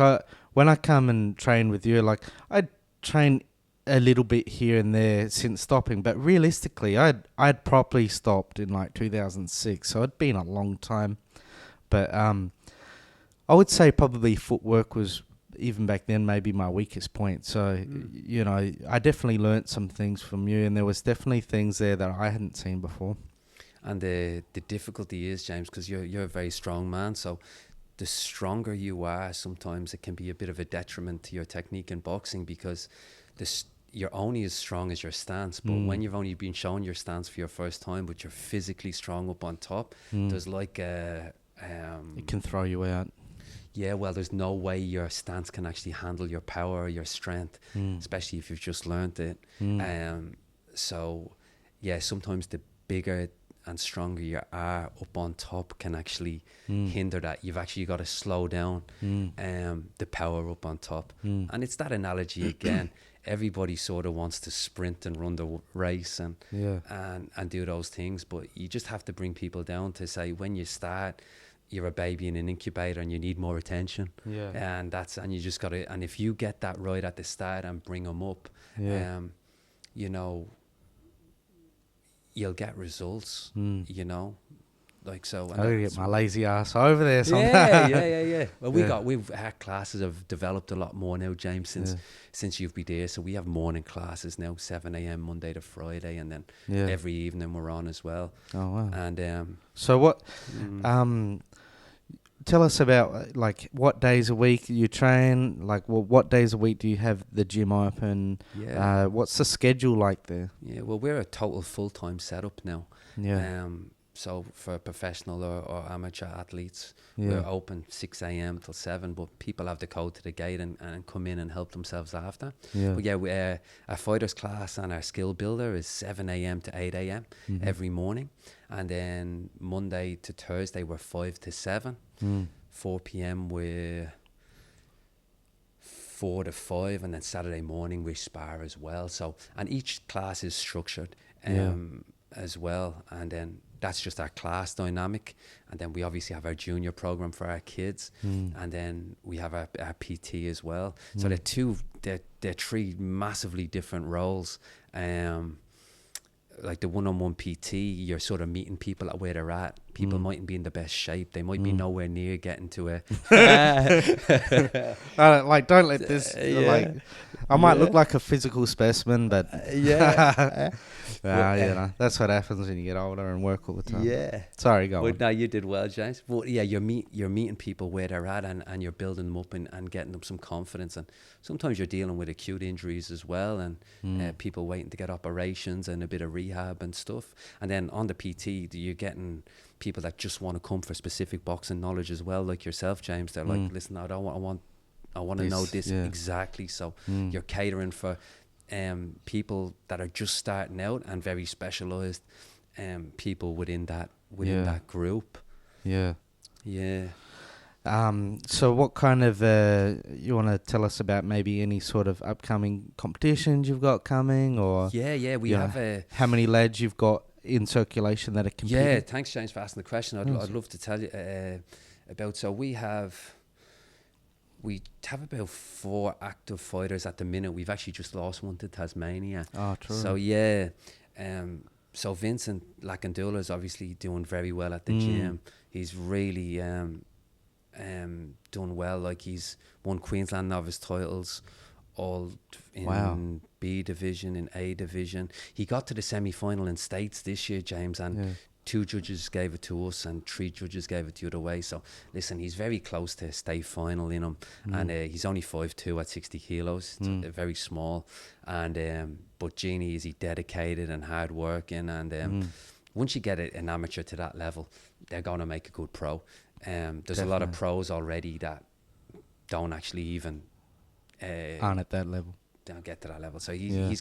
Speaker 2: when I come and train with you, like, I train a little bit here and there since stopping, but realistically I'd properly stopped in like 2006, so it'd been a long time. But I would say probably footwork was, even back then, maybe my weakest point. So you know, I definitely learnt some things from you, and there was definitely things there that I hadn't seen before.
Speaker 1: And the difficulty is, James, because you're a very strong man, so the stronger you are, sometimes it can be a bit of a detriment to your technique in boxing, because you're only as strong as your stance. But when you've only been shown your stance for your first time, but you're physically strong up on top, there's like it
Speaker 2: can throw you out.
Speaker 1: Yeah, well, there's no way your stance can actually handle your power or your strength, especially if you've just learned it. So, yeah, sometimes the bigger and stronger you are up on top can actually hinder that. You've actually got to slow down the power up on top. And it's that analogy again. Everybody sort of wants to sprint and run the race and do those things, but you just have to bring people down to say, when you start, you're a baby in an incubator and you need more attention. And you just got to, and if you get that right at the start and bring them up, you know, you'll get results, you know, like so.
Speaker 2: I gotta get my lazy ass over there
Speaker 1: sometime. Yeah. Well, our classes have developed a lot more now, James, since you've been there. So we have morning classes now, 7 a.m. Monday to Friday, and then every evening we're on as well.
Speaker 2: Oh wow!
Speaker 1: And
Speaker 2: so what? Tell us about like what days a week you train. Like, what days a week do you have the gym open? What's the schedule like there?
Speaker 1: Yeah, well, we're a total full-time setup now. So for professional or amateur athletes, we're open 6 a.m. till 7, but people have to go to the gate and come in and help themselves after. But yeah, our fighters class and our skill builder is 7 a.m. to 8 a.m. every morning. And then Monday to Thursday, we're 5 to 7. 4 p.m. we're 4 to 5. And then Saturday morning, we spar as well. So, and each class is structured as well. And then that's just our class dynamic. And then we obviously have our junior program for our kids. And then we have our PT as well. So they're three massively different roles. Like the one-on-one PT, you're sort of meeting people at where they're at. People mightn't be in the best shape. They might be nowhere near getting to a...
Speaker 2: don't let this... I might look like a physical specimen, but... that's what happens when you get older and work all the time. Sorry, go on.
Speaker 1: No, you did well, James. But yeah, you're meeting people where they're at and you're building them up and getting them some confidence. And sometimes you're dealing with acute injuries as well, and people waiting to get operations and a bit of rehab and stuff. And then on the PT, you're getting people that just want to come for specific boxing knowledge as well, like yourself, James. They're like, listen, I want to know this exactly. So you're catering for people that are just starting out and very specialized people within that group.
Speaker 2: So what kind of you want to tell us about maybe any sort of upcoming competitions you've got coming, or
Speaker 1: we have
Speaker 2: how many lads you've got in circulation that are competing?
Speaker 1: Thanks, James, for asking the question. I'd love to tell you about. So we have about 4 active fighters at the minute. We've actually just lost one to Tasmania.
Speaker 2: Oh, true.
Speaker 1: So so Vincent Lakandula is obviously doing very well at the gym. He's really done well. Like, he's won Queensland novice titles, all in B division, in A division. He got to the semi-final in States this year, James, and 2 judges gave it to us and 3 judges gave it the other way. So listen, he's very close to a state final in him, and he's only 5'2" at 60 kilos. It's very small, and but Genie, is he dedicated and hard working, and once you get an amateur to that level, they're going to make a good pro. There's a lot of pros already that don't actually even
Speaker 2: aren't at that level.
Speaker 1: Don't get to that level. So he's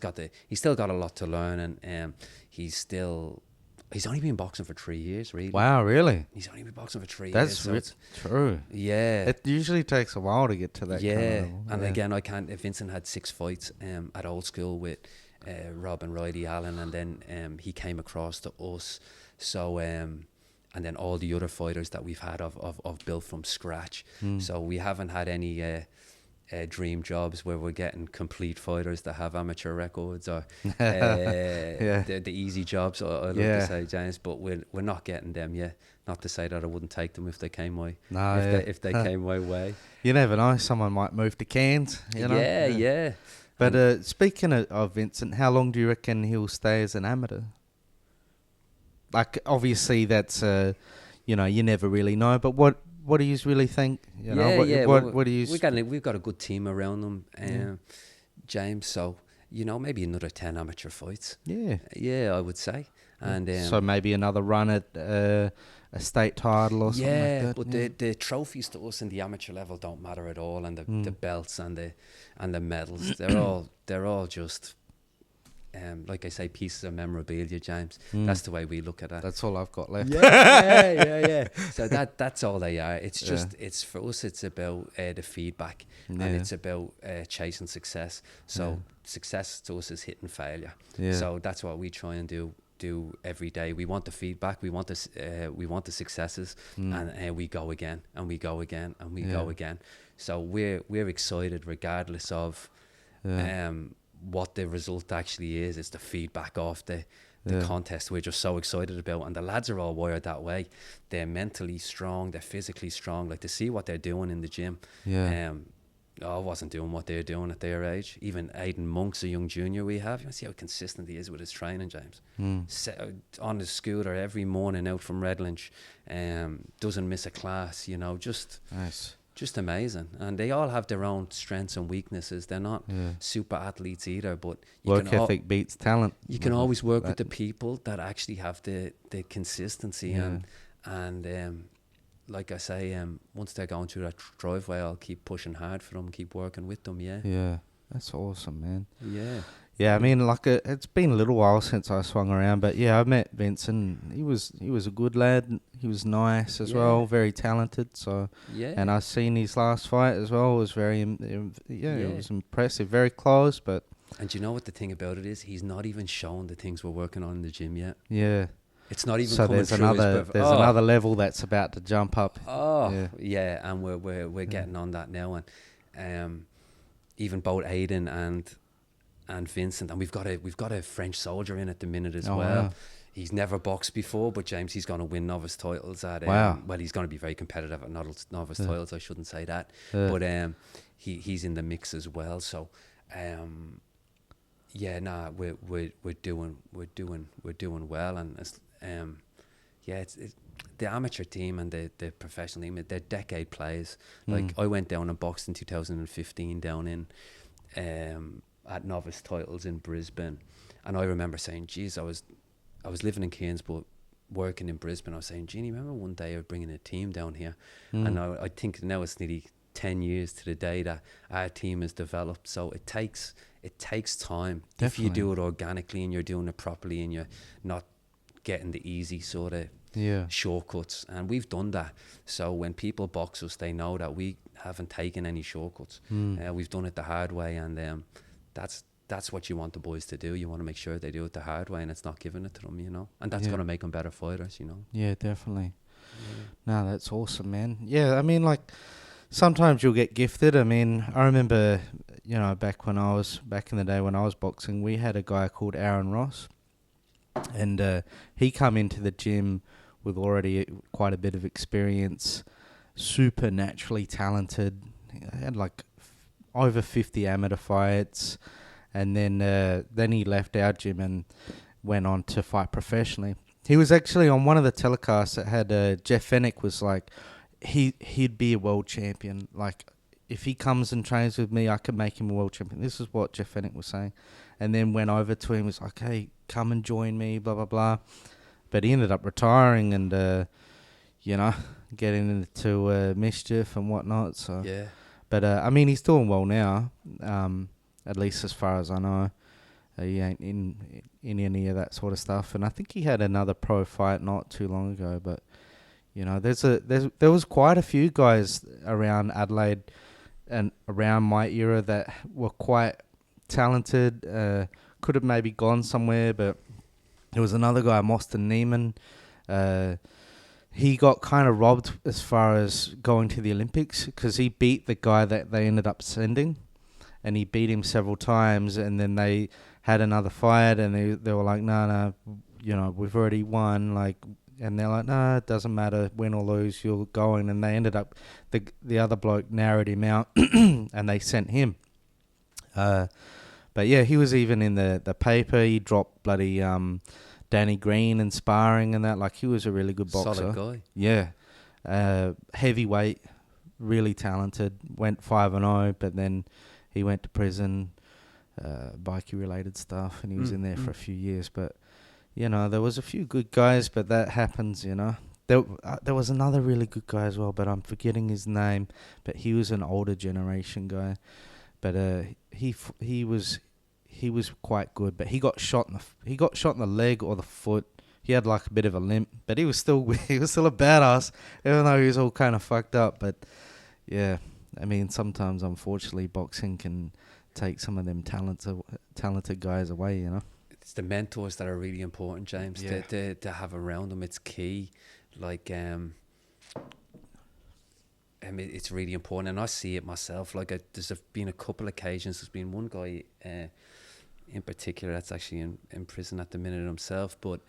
Speaker 1: still got a lot to learn, and he's only been boxing for 3 years, really.
Speaker 2: Wow, really?
Speaker 1: He's only been boxing for 3
Speaker 2: years. That's true.
Speaker 1: Yeah.
Speaker 2: It usually takes a while to get to that kind of level.
Speaker 1: And again, Vincent had 6 fights at old school with Rob and Riley Allen, and then he came across to us. So, and then all the other fighters that we've had of built from scratch. So we haven't had any... dream jobs where we're getting complete fighters that have amateur records, or the easy jobs, I love to say, James, but we're not getting them yet. Not to say that I wouldn't take them if they came my if they came my way.
Speaker 2: You never know, someone might move to Cairns, you know. But speaking of Vincent, how long do you reckon he'll stay as an amateur? Like, obviously that's you never really know, but what do you really think? What do you?
Speaker 1: We've got a good team around them, James. So maybe another 10 amateur fights. I would say, and
Speaker 2: so maybe another run at a state title or something like that.
Speaker 1: But the trophies to us in the amateur level don't matter at all, and the belts and the medals, they're all just like I say, pieces of memorabilia, James. That's the way we look at it.
Speaker 2: That's all I've got left.
Speaker 1: Yeah. So that's all they are. It's just it's for us. It's about the feedback, and it's about chasing success. So success to us is hitting failure. So that's what we try and do every day. We want the feedback. We want the successes, and we go again, and we go again, and we go again. So we're excited regardless of what the result actually is. It's the feedback of the contest we're just so excited about, and the lads are all wired that way. They're mentally strong, they're physically strong. Like, to see what they're doing in the gym, I wasn't doing what they're doing at their age. Even Aidan Monk's a young junior we have. You see how consistent he is with his training, James. On his scooter every morning out from Redlinch, doesn't miss a class, just
Speaker 2: nice.
Speaker 1: Just amazing. And they all have their own strengths and weaknesses. They're not super athletes either, but
Speaker 2: work ethic beats talent.
Speaker 1: You can always work with the people that actually have the consistency and like I say, once they're going through that driveway, I'll keep pushing hard for them, keep working with them. Yeah,
Speaker 2: that's awesome, man.
Speaker 1: Yeah,
Speaker 2: I mean, like, it's been a little while since I swung around, but I met Vincent. He was a good lad. He was nice as well, very talented. So and I seen his last fight as well. It was very it was impressive, very close. But
Speaker 1: and you know what the thing about it is, he's not even shown the things we're working on in the gym yet. It's not even
Speaker 2: so
Speaker 1: coming
Speaker 2: there's
Speaker 1: through
Speaker 2: another level that's about to jump up.
Speaker 1: And we're getting on that now, and even both Aidan and Vincent, and we've got a French soldier in at the minute as well. Wow. He's never boxed before, but James, he's going to win novice titles at well, he's going to be very competitive at novice titles. I shouldn't say that, but he's in the mix as well. So we're doing well, and it's the amateur team and the professional team, they're decade players. Like, I went down and boxed in 2015 down in at novice titles in Brisbane, and I remember saying, geez, I was living in Cairns but working in Brisbane. I was saying, Jeannie, remember one day I was bringing a team down here, and I think now it's nearly 10 years to the day that our team is developed. So it takes time. Definitely. If you do it organically and you're doing it properly and you're not getting the easy sort of shortcuts, and we've done that. So when people box us, they know that we haven't taken any shortcuts. We've done it the hard way, and that's what you want the boys to do. You want to make sure they do it the hard way, and it's not giving it to them, and that's going to make them better fighters,
Speaker 2: Yeah, definitely. No, that's awesome, man. Yeah, I mean, like, sometimes you'll get gifted. I mean, I remember, back in the day when I was boxing, we had a guy called Aaron Ross, and he come into the gym with already quite a bit of experience, super naturally talented. He had like over 50 amateur fights, and then he left our gym and went on to fight professionally. He was actually on one of the telecasts that had Jeff Fennick was like, he'd be a world champion. Like, if he comes and trains with me, I could make him a world champion. This is what Jeff Fennick was saying. And then went over to him, was like, hey, come and join me, blah, blah, blah. But he ended up retiring and, getting into mischief and whatnot. So
Speaker 1: yeah.
Speaker 2: But, I mean, he's doing well now, at least as far as I know. He ain't in any of that sort of stuff. And I think he had another pro fight not too long ago. But, there was quite a few guys around Adelaide and around my era that were quite talented. Could have maybe gone somewhere, but there was another guy, Mostyn Neiman. He got kind of robbed as far as going to the Olympics because he beat the guy that they ended up sending, and he beat him several times, and then they had another fight, and they were like, no, we've already won, like, and they're like, no, it doesn't matter, win or lose, you're going, and they ended up, the other bloke narrowed him out, and they sent him. But yeah, he was even in the paper. He dropped bloody Danny Green in sparring and that. Like, he was a really good boxer.
Speaker 1: Solid guy.
Speaker 2: Yeah. Heavyweight, really talented. Went 5-0, but then he went to prison, bikie related stuff, and he was in there for a few years. But, there was a few good guys, but that happens, There was another really good guy as well, but I'm forgetting his name. But he was an older generation guy. But he was quite good. But he got shot in the leg or the foot. He had like a bit of a limp, but he was still a badass, even though he was all kind of fucked up. But yeah, I mean, sometimes unfortunately boxing can take some of them talented guys away, you know.
Speaker 1: It's the mentors that are really important, James.
Speaker 2: Yeah.
Speaker 1: To have around them, it's key. Like I mean, it's really important, and I see it myself. Like there's been a couple occasions. There's been one guy in particular that's actually in prison at the minute himself. But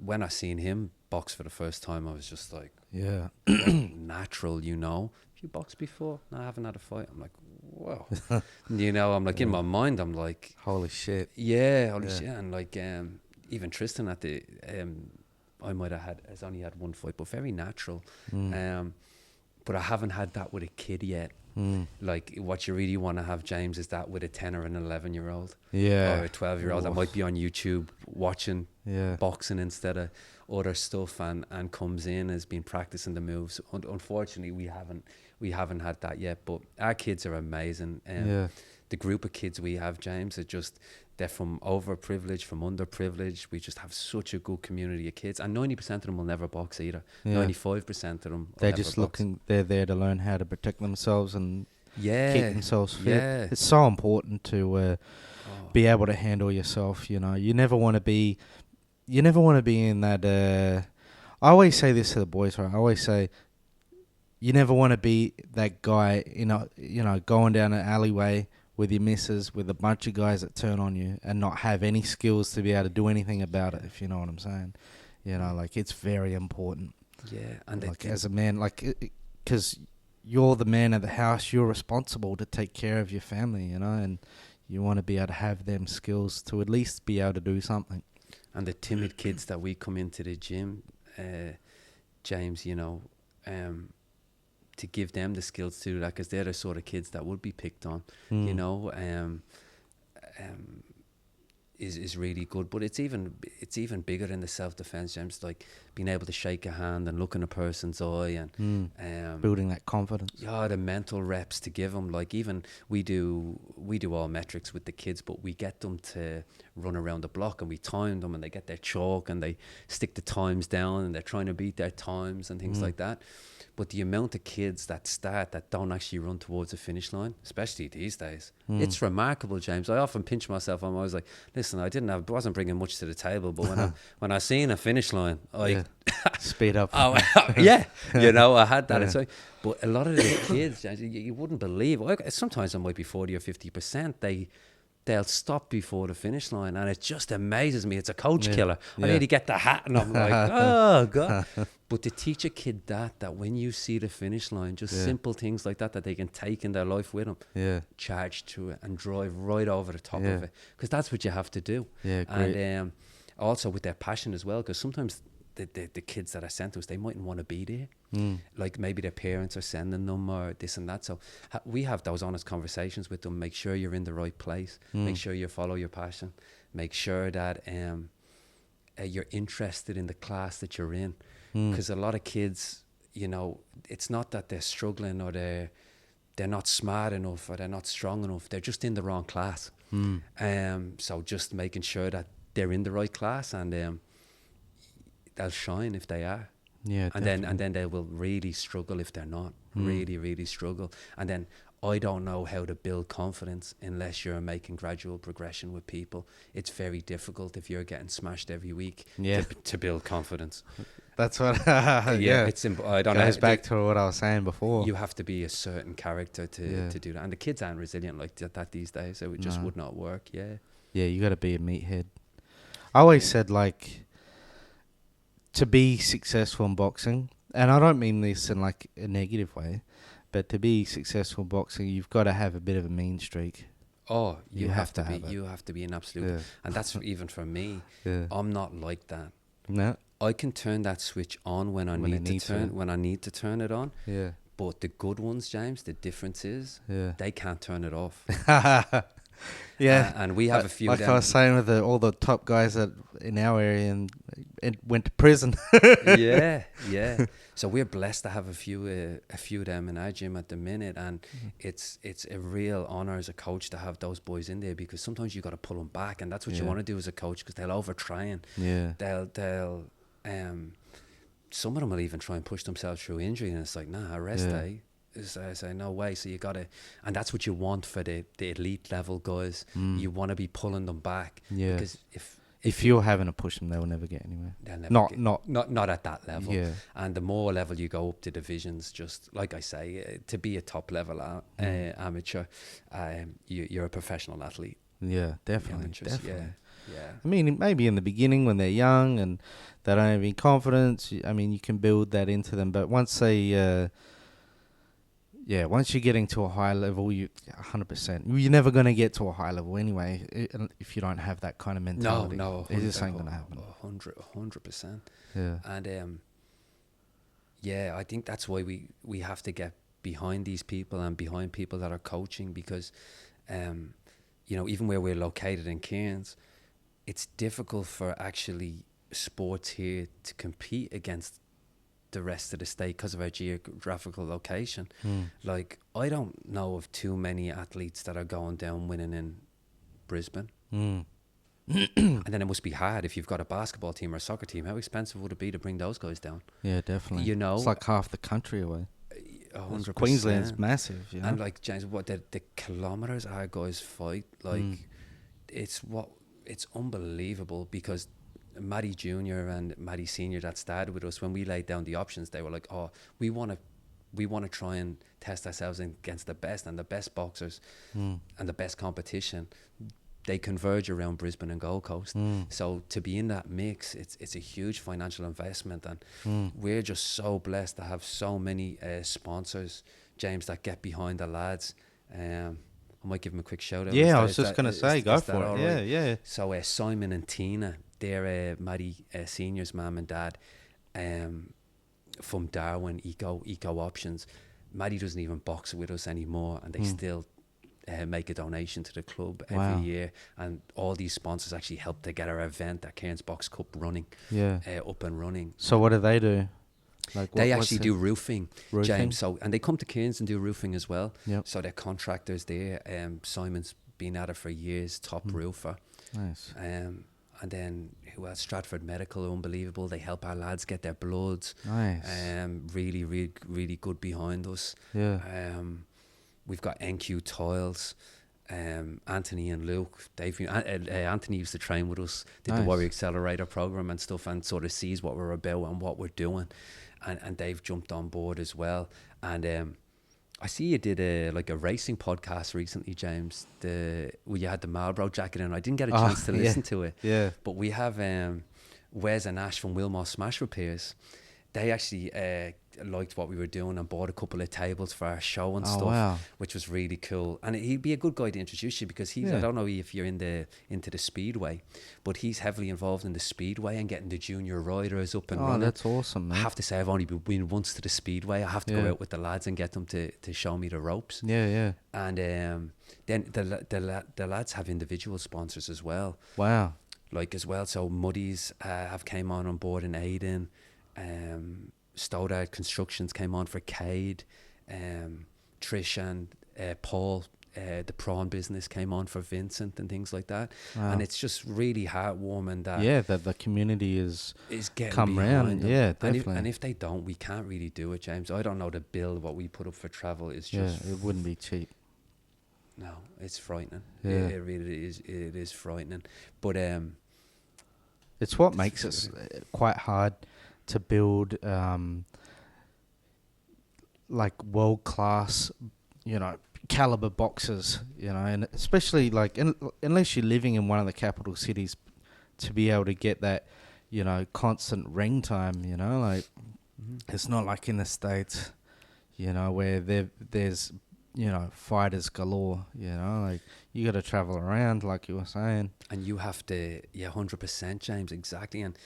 Speaker 1: when I seen him box for the first time, I was just like,
Speaker 2: yeah,
Speaker 1: natural, you know. Have you boxed before? No, I haven't had a fight. I'm like, whoa. You know, I'm like, in my mind, I'm like,
Speaker 2: holy shit.
Speaker 1: Yeah, holy shit. And like even Tristan at the I might have has only had one fight, but very natural. But I haven't had that with a kid yet. Like what you really want to have, James, is that with a 10 or an 11-year-old, or a 12-year-old that might be on YouTube watching boxing instead of other stuff, and comes in, has been practicing the moves. Unfortunately, we haven't had that yet. But our kids are amazing. The group of kids we have, James, are just, they're from overprivileged, from underprivileged. We just have such a good community of kids, and 90% of them will never box either. 95% of them
Speaker 2: they're just box. They're there to learn how to protect themselves and keep themselves fit. It's so important to be able to handle yourself. You know, you never want to be in that. I always say this to the boys, right? I always say, you never want to be that guy, you know, going down an alleyway with your missus, with a bunch of guys that turn on you and not have any skills to be able to do anything about it, if you know what I'm saying. You know, like, it's very important.
Speaker 1: Yeah. And
Speaker 2: like, as a man, like, because you're the man of the house, you're responsible to take care of your family, you know, and you want to be able to have them skills to at least be able to do something.
Speaker 1: And the timid kids that we come into the gym, James, you know, to give them the skills to do that, because they're the sort of kids that would be picked on, you know, is really good. But it's even bigger in the self-defense, James, like being able to shake a hand and look in a person's eye, and
Speaker 2: building that confidence.
Speaker 1: Yeah, the mental reps to give them. Like, even we do all metrics with the kids, but we get them to run around the block, and we time them, and they get their chalk and they stick the times down, and they're trying to beat their times and things like that. But the amount of kids that don't actually run towards the finish line, especially these days, it's remarkable, James. I often pinch myself. I'm always like, listen, I wasn't bringing much to the table, but when I seen a finish line, I
Speaker 2: speed up.
Speaker 1: You know, I had that. It's like, but a lot of the kids, you wouldn't believe. Sometimes it might be 40 or 50%. They'll stop before the finish line, and it just amazes me. It's a coach killer. I need to get the hat, and I'm like, oh God. But to teach a kid that when you see the finish line, just simple things like that they can take in their life with them, charge to it and drive right over the top of it, because that's what you have to do. And also with their passion as well, because sometimes the kids that are sent to us, they mightn't want to be there. Like, maybe their parents are sending them or this and that. So we have those honest conversations with them. Make sure you're in the right place. Make sure you follow your passion. Make sure that you're interested in the class that you're in. Because a lot of kids, you know, it's not that they're struggling or they're not smart enough or they're not strong enough. They're just in the wrong class. So just making sure that they're in the right class, and they'll shine if they are.
Speaker 2: Yeah,
Speaker 1: and then they will really struggle if they're not. Really struggle. And then I don't know how to build confidence unless you're making gradual progression with people. It's very difficult if you're getting smashed every week to build confidence.
Speaker 2: That's what.
Speaker 1: It's I don't know.
Speaker 2: Goes back to what I was saying before.
Speaker 1: You have to be a certain character to do that, and the kids aren't resilient like that these days. So it just would not work. Yeah,
Speaker 2: you got to be a meathead. I always said, like, to be successful in boxing, and I don't mean this in like a negative way, but to be successful in boxing, you've got to have a bit of a mean streak.
Speaker 1: Oh, you have to be. You have to be an absolute, and that's even for me. I'm not like that.
Speaker 2: No.
Speaker 1: I can turn that switch on when I need to turn it on. Yeah. But the good ones, James, the difference is they can't turn it off.
Speaker 2: Yeah.
Speaker 1: And we have a few.
Speaker 2: Like I was saying with all the top guys that in our area, and went to prison.
Speaker 1: Yeah. So we're blessed to have a few of them in our gym at the minute, and it's a real honor as a coach to have those boys in there, because sometimes you got to pull them back, and that's what you want to do as a coach, because they'll overtry and they'll some of them will even try and push themselves through injury, and it's like, nah, rest, I say no way. So you gotta, and that's what you want for the elite level guys. You want to be pulling them back, because if you're having to push them, they will never get anywhere. Not at that level. Yeah. And the more level you go up to divisions, just like I say, to be a top level amateur, you're a professional athlete. Yeah, definitely. Yeah. I mean, maybe in the beginning when they're young and they don't have any confidence, I mean, you can build that into them. But once they, once you're getting to a high level, 100%. You're never going to get to a high level anyway if you don't have that kind of mentality. No, it just ain't going to happen. 100%. Yeah. And I think that's why we have to get behind these people and behind people that are coaching, because, even where we're located in Cairns, it's difficult for actually sports here to compete against the rest of the state because of our geographical location. Like, I don't know of too many athletes that are going down winning in Brisbane. And then it must be hard if you've got a basketball team or a soccer team. How expensive would it be to bring those guys down? Yeah, definitely. It's like half the country away. 100%. Queensland's massive, And like, James, what the kilometres our guys fight, like, it's unbelievable, because Matty Jr. and Matty Sr. that started with us, when we laid down the options, they were like, oh, we want to try and test ourselves against the best, and the best boxers and the best competition, they converge around Brisbane and Gold Coast. So to be in that mix, it's a huge financial investment, and we're just so blessed to have so many sponsors, James, that get behind the lads. I might give them a quick shout out. Yeah, I was just going to say, go for it. Right? Yeah. So Simon and Tina, they're Matty Senior's mum and dad, from Darwin, Eco Options. Matty doesn't even box with us anymore, and they still make a donation to the club every year. And all these sponsors actually help to get our event, our Cairns Box Cup, running, up and running. So what do they do? Like, they actually do roofing, James. So, and they come to Cairns and do roofing as well. Yep. So they're contractors there. Simon's been at it for years, top roofer. Nice. And then who else? Stratford Medical, unbelievable. They help our lads get their bloods. Nice. Really, really, really good behind us. Yeah. We've got NQ Tiles. Anthony and Luke, Anthony used to train with us, did the Warrior Accelerator program and stuff, and sort of sees what we're about and what we're doing, and they've jumped on board as well. And I see you did a racing podcast recently, James, where you had the Marlboro jacket in. I didn't get a chance to listen to it, but we have Wes and Ash from Wilmore Smash Repairs. They actually liked what we were doing and bought a couple of tables for our show and stuff, which was really cool. And he'd be a good guy to introduce you, because he's, I don't know if you're into the speedway, but he's heavily involved in the speedway and getting the junior riders up and running. That's awesome, man. I have to say, I've only been once to the speedway. I have to go out with the lads and get them to show me the ropes. And then the lads have individual sponsors as well. Wow. So Muddies have came on board in Aiden. Stoddard Constructions came on for Cade. Trish and Paul, the prawn business, came on for Vincent and things like that. Wow. And it's just really heartwarming that the community is getting come around. Yeah, definitely. And if they don't, we can't really do it, James. I don't know, the bill what we put up for travel is just it wouldn't be cheap. No, it's frightening. Yeah, it really is. It is frightening. But it's what makes it quite hard to build world class, caliber boxers, and especially unless you're living in one of the capital cities, to be able to get that, constant ring time, it's not like in the States, where there's fighters galore, you got to travel around, like you were saying, and you have to 100%, James, exactly. And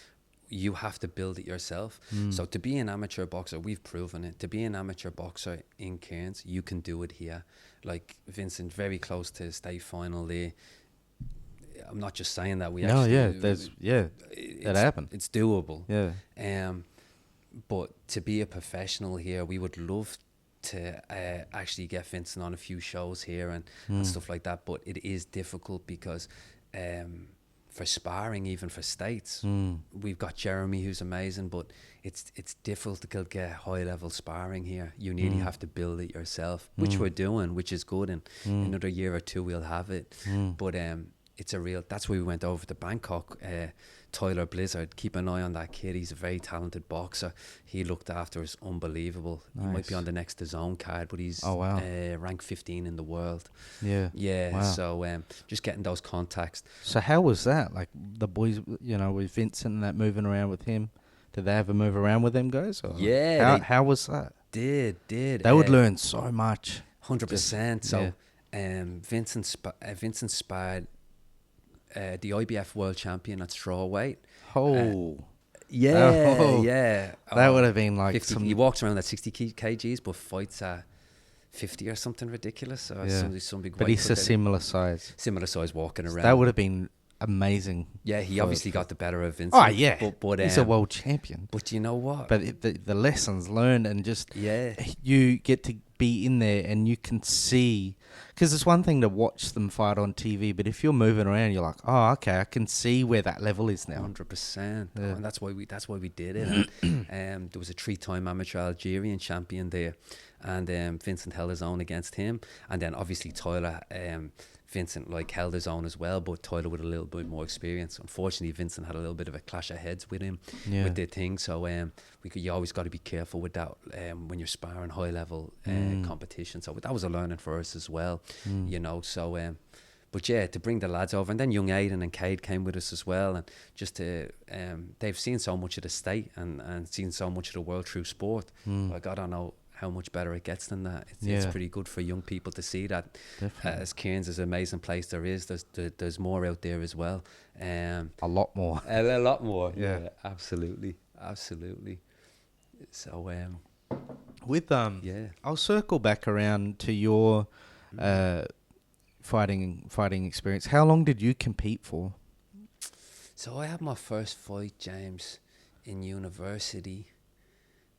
Speaker 1: you have to build it yourself. So to be an amateur boxer, we've proven it. To be an amateur boxer in Cairns, you can do it here. Like Vincent, very close to state final there. I'm not just saying that. We
Speaker 2: No,
Speaker 1: actually,
Speaker 2: yeah, that happened.
Speaker 1: It's doable.
Speaker 2: Yeah.
Speaker 1: But to be a professional here, we would love to actually get Vincent on a few shows here and stuff like that. But it is difficult because for sparring, even for states, we've got Jeremy, who's amazing, but it's difficult to get high level sparring here. You nearly have to build it yourself, which we're doing, which is good. And another year or two we'll have it. But it's a real. That's why we went over to Bangkok. Tyler Blizzard, keep an eye on that kid. He's a very talented boxer. He looked after us unbelievable. Nice. He might be on the next DAZN card, but he's ranked 15 in the world.
Speaker 2: Yeah. Wow.
Speaker 1: So just getting those contacts.
Speaker 2: So how was that? Like the boys, with Vincent and that, moving around with him. Did they ever move around with them guys? Or how was that?
Speaker 1: Did
Speaker 2: they would learn so much.
Speaker 1: 100%. So Vincent sparred the IBF world champion at strawweight. Yeah.
Speaker 2: That would have been like
Speaker 1: 50, he walks around at 60 kgs, but fights at 50 or something ridiculous. Or some big.
Speaker 2: But he's a similar size.
Speaker 1: Similar size walking around.
Speaker 2: That would have been amazing.
Speaker 1: Yeah, he obviously got the better of Vincent.
Speaker 2: Oh yeah, but he's a world champion.
Speaker 1: But you know what?
Speaker 2: But the lessons learned, and just you get to be in there and you can see, because it's one thing to watch them fight on TV, but if you're moving around, you're like, oh, okay, I can see where that level is now.
Speaker 1: 100%. Yeah. And that's why we did it. And there was a 3-time amateur Algerian champion there, and Vincent held his own against him, and then obviously Tyler. Vincent held his own as well, but Tyler with a little bit more experience. Unfortunately, Vincent had a little bit of a clash of heads with him with the thing. So you always got to be careful with that when you're sparring high level competition. So that was a learning for us as well, So, but yeah, to bring the lads over, and then young Aidan and Cade came with us as well, and just to they've seen so much of the state and seen so much of the world through sport. Like, I don't know how much better it gets than that. It's pretty good for young people to see that. As Cairns is an amazing place, there's more out there as well.
Speaker 2: A lot more.
Speaker 1: A lot more. Yeah, absolutely. So
Speaker 2: with I'll circle back around to your fighting experience. How long did you compete for?
Speaker 1: So I had my first fight, James, in university.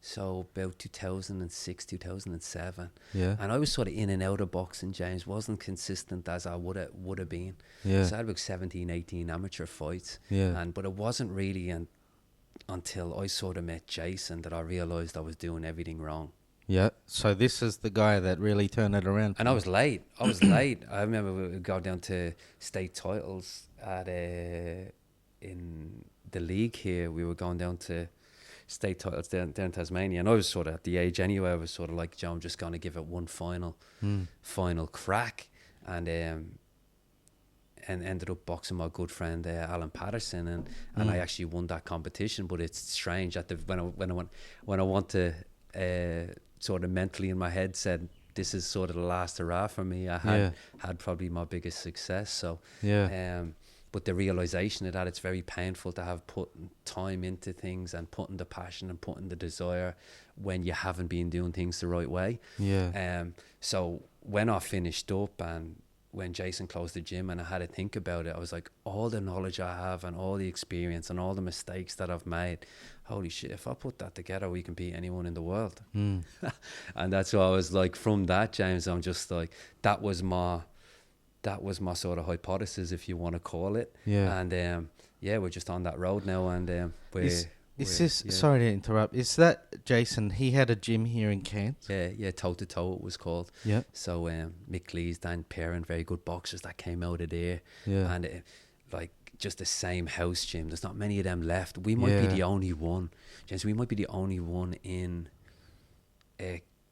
Speaker 1: So about 2006, 2007.
Speaker 2: Yeah.
Speaker 1: And I was sort of in and out of boxing, James. Wasn't consistent as I would have been.
Speaker 2: Yeah.
Speaker 1: So I had about 17, 18 amateur fights.
Speaker 2: Yeah.
Speaker 1: But it wasn't really until I sort of met Jason that I realised I was doing everything wrong.
Speaker 2: Yeah. So this is the guy that really turned it around.
Speaker 1: And I was late. I remember we would go down to state titles in the league here. We were going down to state titles down in Tasmania, and I was sort of at the age anyway. I was sort of like, I'm just going to give it one final crack, and ended up boxing my good friend Alan Patterson, and I actually won that competition. But it's strange that when I want to sort of mentally in my head said this is sort of the last hurrah for me, I had probably my biggest success. So but the realization of that, it's very painful to have put time into things and putting the passion and putting the desire when you haven't been doing things the right way. So when I finished up and when Jason closed the gym and I had to think about it, I was like, all the knowledge I have and all the experience and all the mistakes that I've made, holy shit, if I put that together, we can beat anyone in the world. And that's what I was like, from that, James, I'm just like, that was my sort of hypothesis, if you want to call it. And we're just on that road now, and
Speaker 2: sorry to interrupt, is that Jason? He had a gym here in Cairns.
Speaker 1: Toe to Toe it was called. So Mick Lees, Dan Perrin, very good boxers that came out of there. And just the same house gym, there's not many of them left. We might be the only one, James. We might be the only one in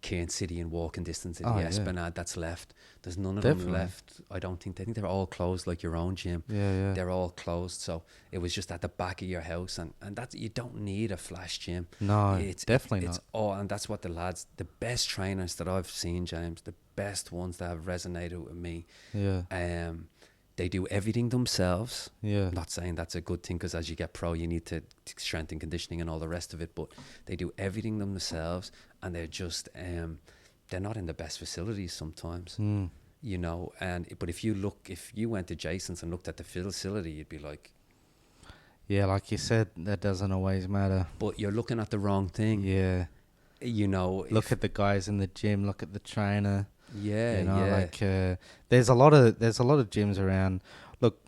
Speaker 1: Cairns City in walking distance in the Esplanade that's left. There's none of them left. I think they're all closed, like your own gym. They're all closed. So it was just at the back of your house, and that's, you don't need a flash gym.
Speaker 2: No, it's definitely not.
Speaker 1: And that's what the best trainers that I've seen, James, the best ones that have resonated with me. They do everything themselves. Not saying that's a good thing, because as you get pro, you need to strength and conditioning and all the rest of it. But they do everything themselves, and they're just they're not in the best facilities sometimes. you know. But if you went to Jason's and looked at the facility, you'd be like,
Speaker 2: yeah, like you said, that doesn't always matter.
Speaker 1: but you're looking at the wrong thing.
Speaker 2: Yeah.
Speaker 1: You know,
Speaker 2: Look at the guys in the gym. Look at the trainer.
Speaker 1: yeah,
Speaker 2: You know,
Speaker 1: yeah,
Speaker 2: like there's a lot of gyms around. Look,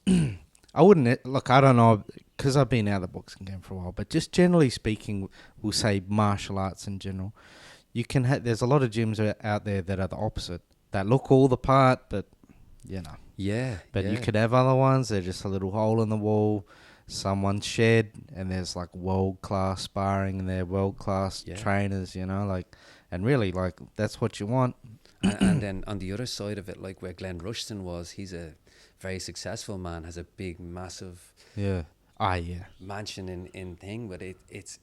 Speaker 2: I wouldn't look. I don't know because I've been out of the boxing game for a while, but just generally speaking, we'll say martial arts in general. You can there's a lot of gyms out there that are the opposite. That look all the part, but you know.
Speaker 1: yeah.
Speaker 2: But
Speaker 1: yeah.
Speaker 2: you could have other ones. They're just a little hole in the wall, someone's shed, and there's like world class sparring and they're world class trainers. You know, like, and really like that's what you want.
Speaker 1: And then on the other side of it, like where Glenn Rushton was, he's a very successful man, has a big, massive mansion in thing, but it's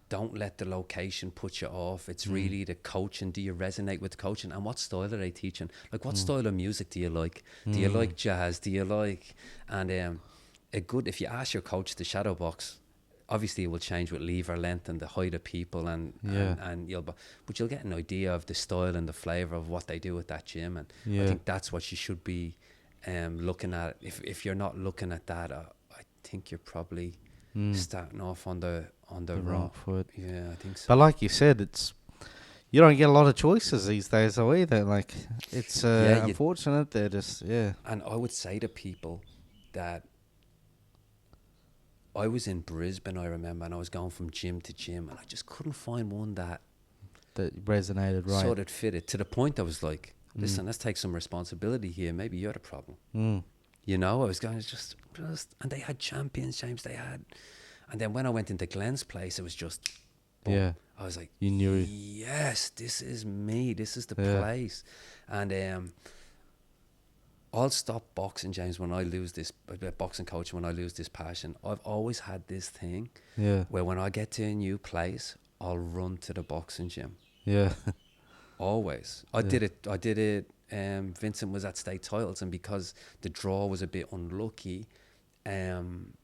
Speaker 1: don't let the location put you off. It's really the coaching. Do you resonate with the coaching? And what style are they teaching? Like, what style of music do you like? Do you like jazz? Do you like... And if you ask your coach to shadow box, obviously it will change with lever length and the height of people and but you'll get an idea of the style and the flavour of what they do at that gym. And I think that's what you should be looking at. If you're not looking at that, I think you're probably starting off on the
Speaker 2: wrong foot.
Speaker 1: Yeah, I think so.
Speaker 2: But like you said, you don't get a lot of choices these days though either. Like, it's unfortunate. They're just
Speaker 1: And I would say to people that I was in Brisbane, I remember, and I was going from gym to gym, and I just couldn't find one that
Speaker 2: resonated right.
Speaker 1: sort of fitted. To the point I was like, listen, let's take some responsibility here. Maybe you're the problem. You know, I was going just, and they had champions, James. They had, and then when I went into Glenn's place, it was just, boom.
Speaker 2: Yeah.
Speaker 1: I was like,
Speaker 2: you knew,
Speaker 1: yes, this is me. This is the place. And I'll stop boxing, James, when I lose this boxing coach. When I lose this passion, I've always had this thing where when I get to a new place, I'll run to the boxing gym. Yeah, always. I did it. Vincent was at state titles, and because the draw was a bit unlucky, unlucky,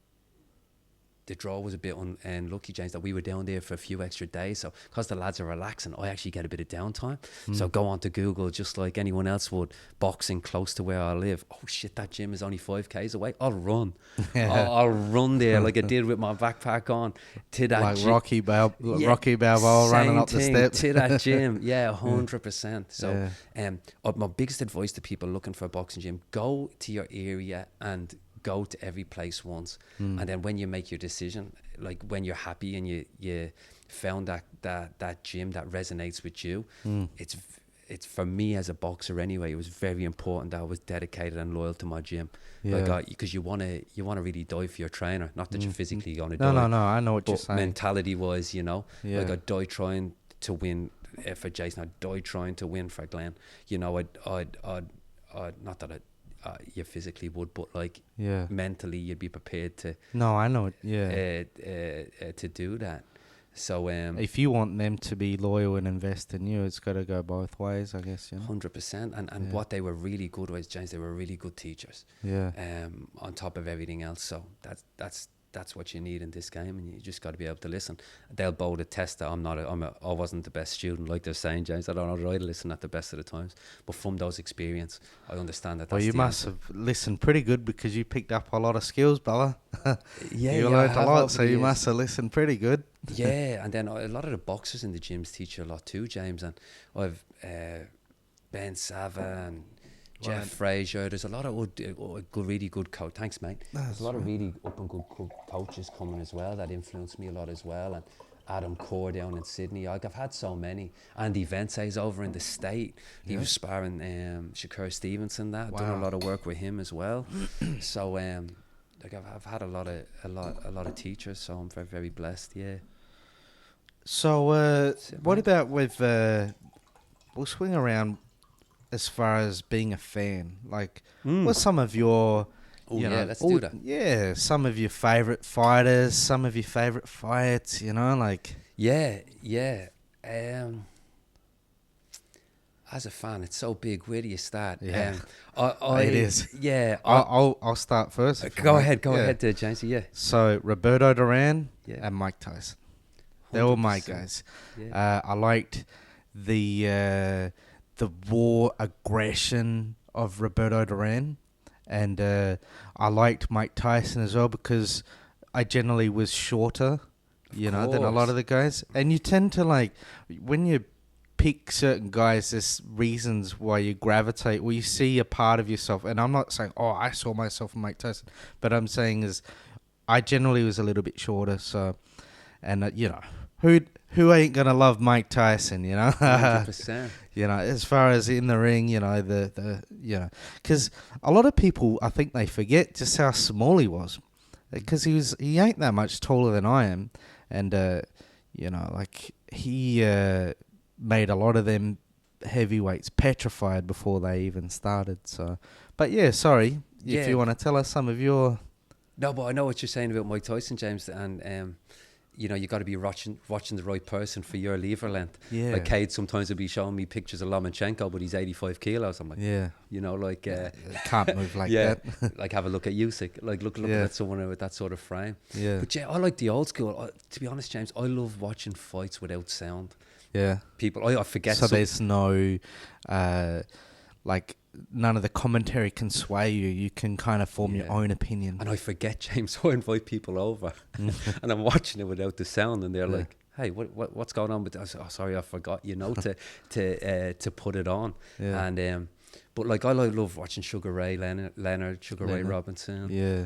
Speaker 1: James, that we were down there for a few extra days. So because the lads are relaxing, I actually get a bit of downtime. So go on to Google, just like anyone else would, boxing close to where I live. Oh shit, that gym is only 5 k's away. I'll run. I'll run there like I did with my backpack on to that
Speaker 2: like
Speaker 1: gym.
Speaker 2: Rocky Balboa running up the steps
Speaker 1: to that gym. 100%. So my biggest advice to people looking for a boxing gym: go to your area and go to every place once, and then when you make your decision, like when you're happy and you found that gym that resonates with you, it's for me as a boxer anyway, it was very important that I was dedicated and loyal to my gym. Because you want to really die for your trainer, not that you're physically going to die.
Speaker 2: No, I know what you're saying.
Speaker 1: Mentality wise, like I die trying to win for Jason, I die trying to win for Glenn. I'd not that you physically would, but like mentally you'd be prepared to.
Speaker 2: No, I know.
Speaker 1: To do that. So
Speaker 2: if you want them to be loyal and invest in you, it's got to go both ways, I guess.
Speaker 1: 100%. And what they were really good with, James, they were really good teachers. On top of everything else. So that's what you need in this game, and you just got to be able to listen. They'll both attest that I wasn't the best student, like they're saying, James. I don't know how to listen at the best of the times, but from those experience, I understand that.
Speaker 2: Well, you must have listened pretty good because you picked up a lot of skills, brother. You learned a lot, so you must have listened pretty good.
Speaker 1: And then a lot of the boxers in the gyms teach you a lot too, James. And I've Ben Sava and Jeff Frazier. There's a lot of really good coach. Thanks, mate. There's a lot of really up and good coaches coming as well that influenced me a lot as well. And Adam Core down in Sydney. Like, I've had so many. Andy Vence's over in the state. He was sparring Shakur Stevenson. I've done a lot of work with him as well. So I've had a lot of teachers. So I'm very, very blessed. Yeah.
Speaker 2: So what about with we'll swing around. As far as being a fan, like, what's some of your,
Speaker 1: let's do that.
Speaker 2: Yeah, some of your favorite fighters, some of your favorite fights, like.
Speaker 1: As a fan, it's so big. Where do you start?
Speaker 2: Yeah,
Speaker 1: it
Speaker 2: is.
Speaker 1: Yeah,
Speaker 2: I'll start first.
Speaker 1: Go ahead, there, James. Yeah.
Speaker 2: So Roberto Duran and Mike Tyson, they're all my guys.
Speaker 1: Yeah.
Speaker 2: I liked the the raw aggression of Roberto Duran, and I liked Mike Tyson as well because I generally was shorter, than a lot of the guys. And you tend to when you pick certain guys, there's reasons why you gravitate, or you see a part of yourself. And I'm not saying, I saw myself in Mike Tyson, but I'm saying is I generally was a little bit shorter. So, and who ain't gonna love Mike Tyson?
Speaker 1: 100%.
Speaker 2: As far as in the ring, because a lot of people, I think they forget just how small he was, because he ain't that much taller than I am, and he made a lot of them heavyweights petrified before they even started. So, but sorry if you want to tell us some of your.
Speaker 1: No, but I know what you're saying about Mike Tyson, James, and you got to be watching the right person for your lever length.
Speaker 2: Yeah.
Speaker 1: Like Cade sometimes will be showing me pictures of Lomachenko, but he's 85 kilos. I'm like,
Speaker 2: can't move like that.
Speaker 1: Like have a look at Usyk. Like look at someone with that sort of frame.
Speaker 2: Yeah.
Speaker 1: But I like the old school. To be honest, James, I love watching fights without sound.
Speaker 2: Yeah.
Speaker 1: People, I forget.
Speaker 2: So there's no, none of the commentary can sway you. You can kind of form your own opinion.
Speaker 1: And I forget, James. So I invite people over, and I'm watching it without the sound, and they're like, "Hey, what's going on?" But I said, "Oh, sorry, I forgot." To put it on.
Speaker 2: Yeah.
Speaker 1: And but I love watching Sugar Ray Leonard, Sugar Ray Robinson.
Speaker 2: Yeah.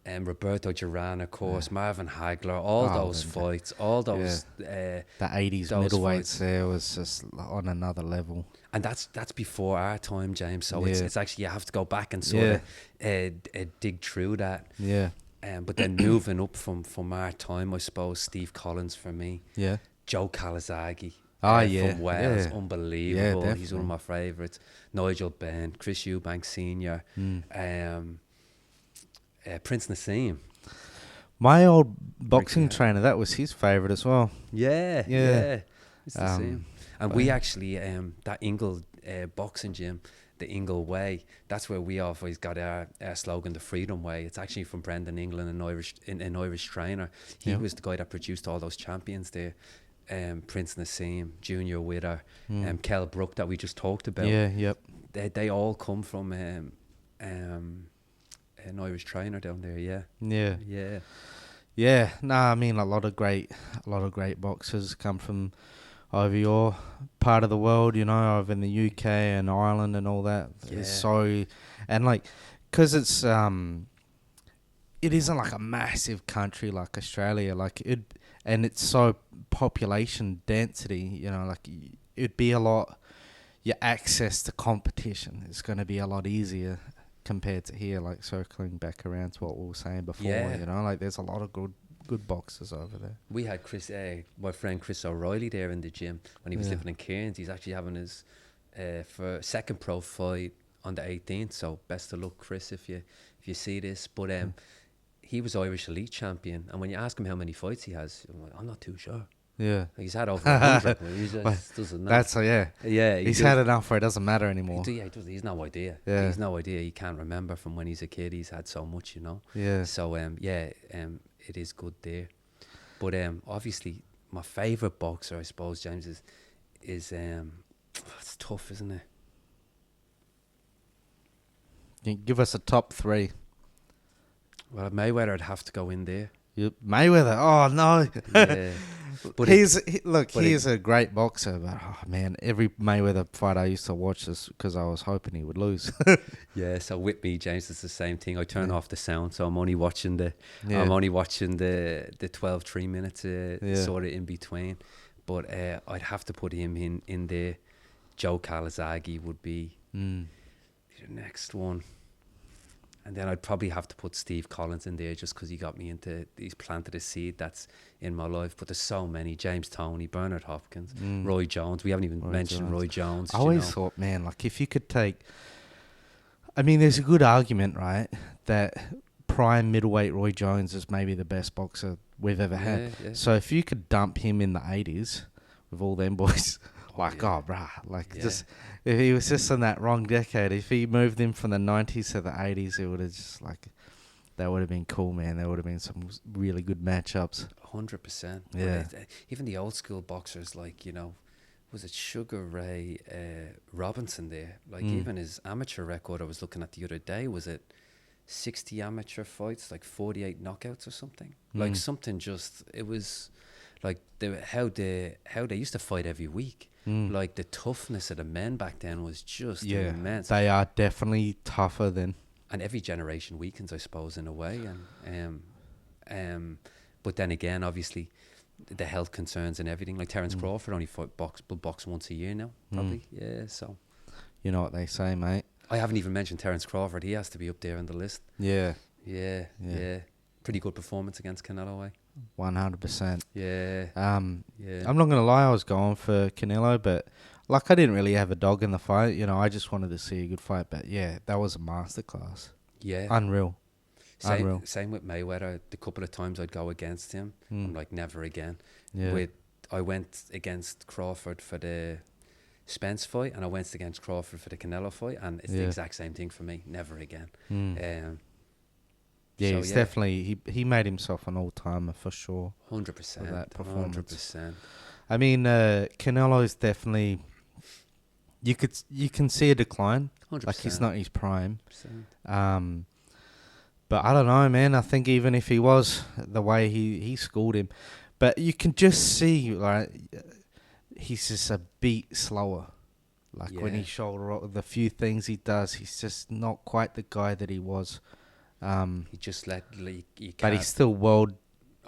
Speaker 1: And Roberto Duran, of course, Marvin Hagler, all those fights, all those
Speaker 2: the 80s middleweights there was just on another level.
Speaker 1: And that's before our time, James. So it's actually, you have to go back and sort of dig through that.
Speaker 2: Yeah.
Speaker 1: But then moving up from our time, I suppose, Steve Collins for me.
Speaker 2: Yeah.
Speaker 1: Joe Calzaghe.
Speaker 2: From
Speaker 1: Wales, unbelievable.
Speaker 2: Yeah,
Speaker 1: he's one of my favourites. Nigel Benn, Chris Eubank Sr., Prince Nassim.
Speaker 2: My old boxing trainer, that was his favourite as well.
Speaker 1: Yeah. It's the same. And we actually, that Ingle boxing gym, the Ingle Way, that's where we always got our slogan, the Freedom Way. It's actually from Brendan England, an Irish trainer. He was the guy that produced all those champions there. Prince Nassim, Junior Witter, Kel Brook that we just talked about.
Speaker 2: Yeah, yep.
Speaker 1: They all come from an Irish trainer down there.
Speaker 2: Yeah. I mean, a lot of great boxers come from over your part of the world, over in the UK and Ireland and all that.
Speaker 1: Yeah.
Speaker 2: So, and because it's it isn't like a massive country like Australia, and it's so population density, it'd be a lot. Your access to competition is going to be a lot easier compared to here. Circling back around to what we were saying before, there's a lot of good boxers over there. We had
Speaker 1: my friend Chris O'Reilly there in the gym when he was living in Cairns. He's actually having his for second pro fight on the 18th. So best of luck, Chris, if you see this. But he was Irish elite champion, and when you ask him how many fights he has, I'm not too sure.
Speaker 2: Yeah,
Speaker 1: he's had over 100. He just doesn't know.
Speaker 2: That's
Speaker 1: He's
Speaker 2: had enough where it doesn't matter anymore.
Speaker 1: He's no idea.
Speaker 2: Yeah.
Speaker 1: He's no idea. He can't remember from when he's a kid. He's had so much,
Speaker 2: Yeah.
Speaker 1: So it is good there. But obviously my favourite boxer, I suppose, James, is it's tough, isn't it?
Speaker 2: Can you give us a top 3?
Speaker 1: Well, Mayweather would have to go in there.
Speaker 2: Yep. Mayweather. Oh no.
Speaker 1: Yeah. But
Speaker 2: he's a great boxer, but man, every Mayweather fight I used to watch this because I was hoping he would lose.
Speaker 1: Yeah, so with me, James, it's the same thing. I turn off the sound, so I'm only watching the 12 3 minutes sort of in between. But I'd have to put him in there. Joe Calzaghe would be the next one. And then I'd probably have to put Steve Collins in there just because he's planted a seed that's in my life. But there's so many. James Toney, Bernard Hopkins, Roy Jones. We haven't even mentioned Roy Jones.
Speaker 2: I always thought, man, if you could take... I mean, there's a good argument, right, that prime middleweight Roy Jones is maybe the best boxer we've ever had. Yeah. So if you could dump him in the 80s with all them boys... just if he was just in that wrong decade, if he moved him from the 90s to the 80s, it would have just that would have been cool, man. There would have been some really good matchups.
Speaker 1: 100%.
Speaker 2: Yeah.
Speaker 1: Even the old school boxers, was it Sugar Ray Robinson there? Like even his amateur record I was looking at the other day, was it 60 amateur fights, like 48 knockouts or something? Like something just, it was like how they used to fight every week. Like the toughness of the men back then was just immense.
Speaker 2: They are definitely tougher than.
Speaker 1: And every generation weakens, I suppose, in a way. And but then again, obviously, the health concerns and everything. Like Terence Crawford only box once a year now, probably. Yeah, so.
Speaker 2: You know what they say, mate.
Speaker 1: I haven't even mentioned Terence Crawford. He has to be up there on the list.
Speaker 2: Yeah.
Speaker 1: Pretty good performance against Canelo, eh?
Speaker 2: 100%.
Speaker 1: Yeah.
Speaker 2: I'm not gonna lie, I was going for Canelo, but like I didn't really have a dog in the fight. You know, I just wanted to see a good fight. But yeah, that was a masterclass.
Speaker 1: Yeah.
Speaker 2: Unreal.
Speaker 1: Same with Mayweather. The couple of times I'd go against him, I'm like, never again.
Speaker 2: Yeah.
Speaker 1: I went against Crawford for the Spence fight, and I went against Crawford for the Canelo fight, and it's the exact same thing for me. Never again.
Speaker 2: Yeah, he's definitely he made himself an all-timer for sure.
Speaker 1: 100%.
Speaker 2: That performance.
Speaker 1: 100%.
Speaker 2: I mean, Canelo's definitely. You can see a decline.
Speaker 1: 100%.
Speaker 2: Like he's not his prime. But I don't know, man. I think even if he was, the way he schooled him, but you can just see like he's just a beat slower. Like when he shoulder the few things he does, he's just not quite the guy that he was.
Speaker 1: He just but
Speaker 2: he's still world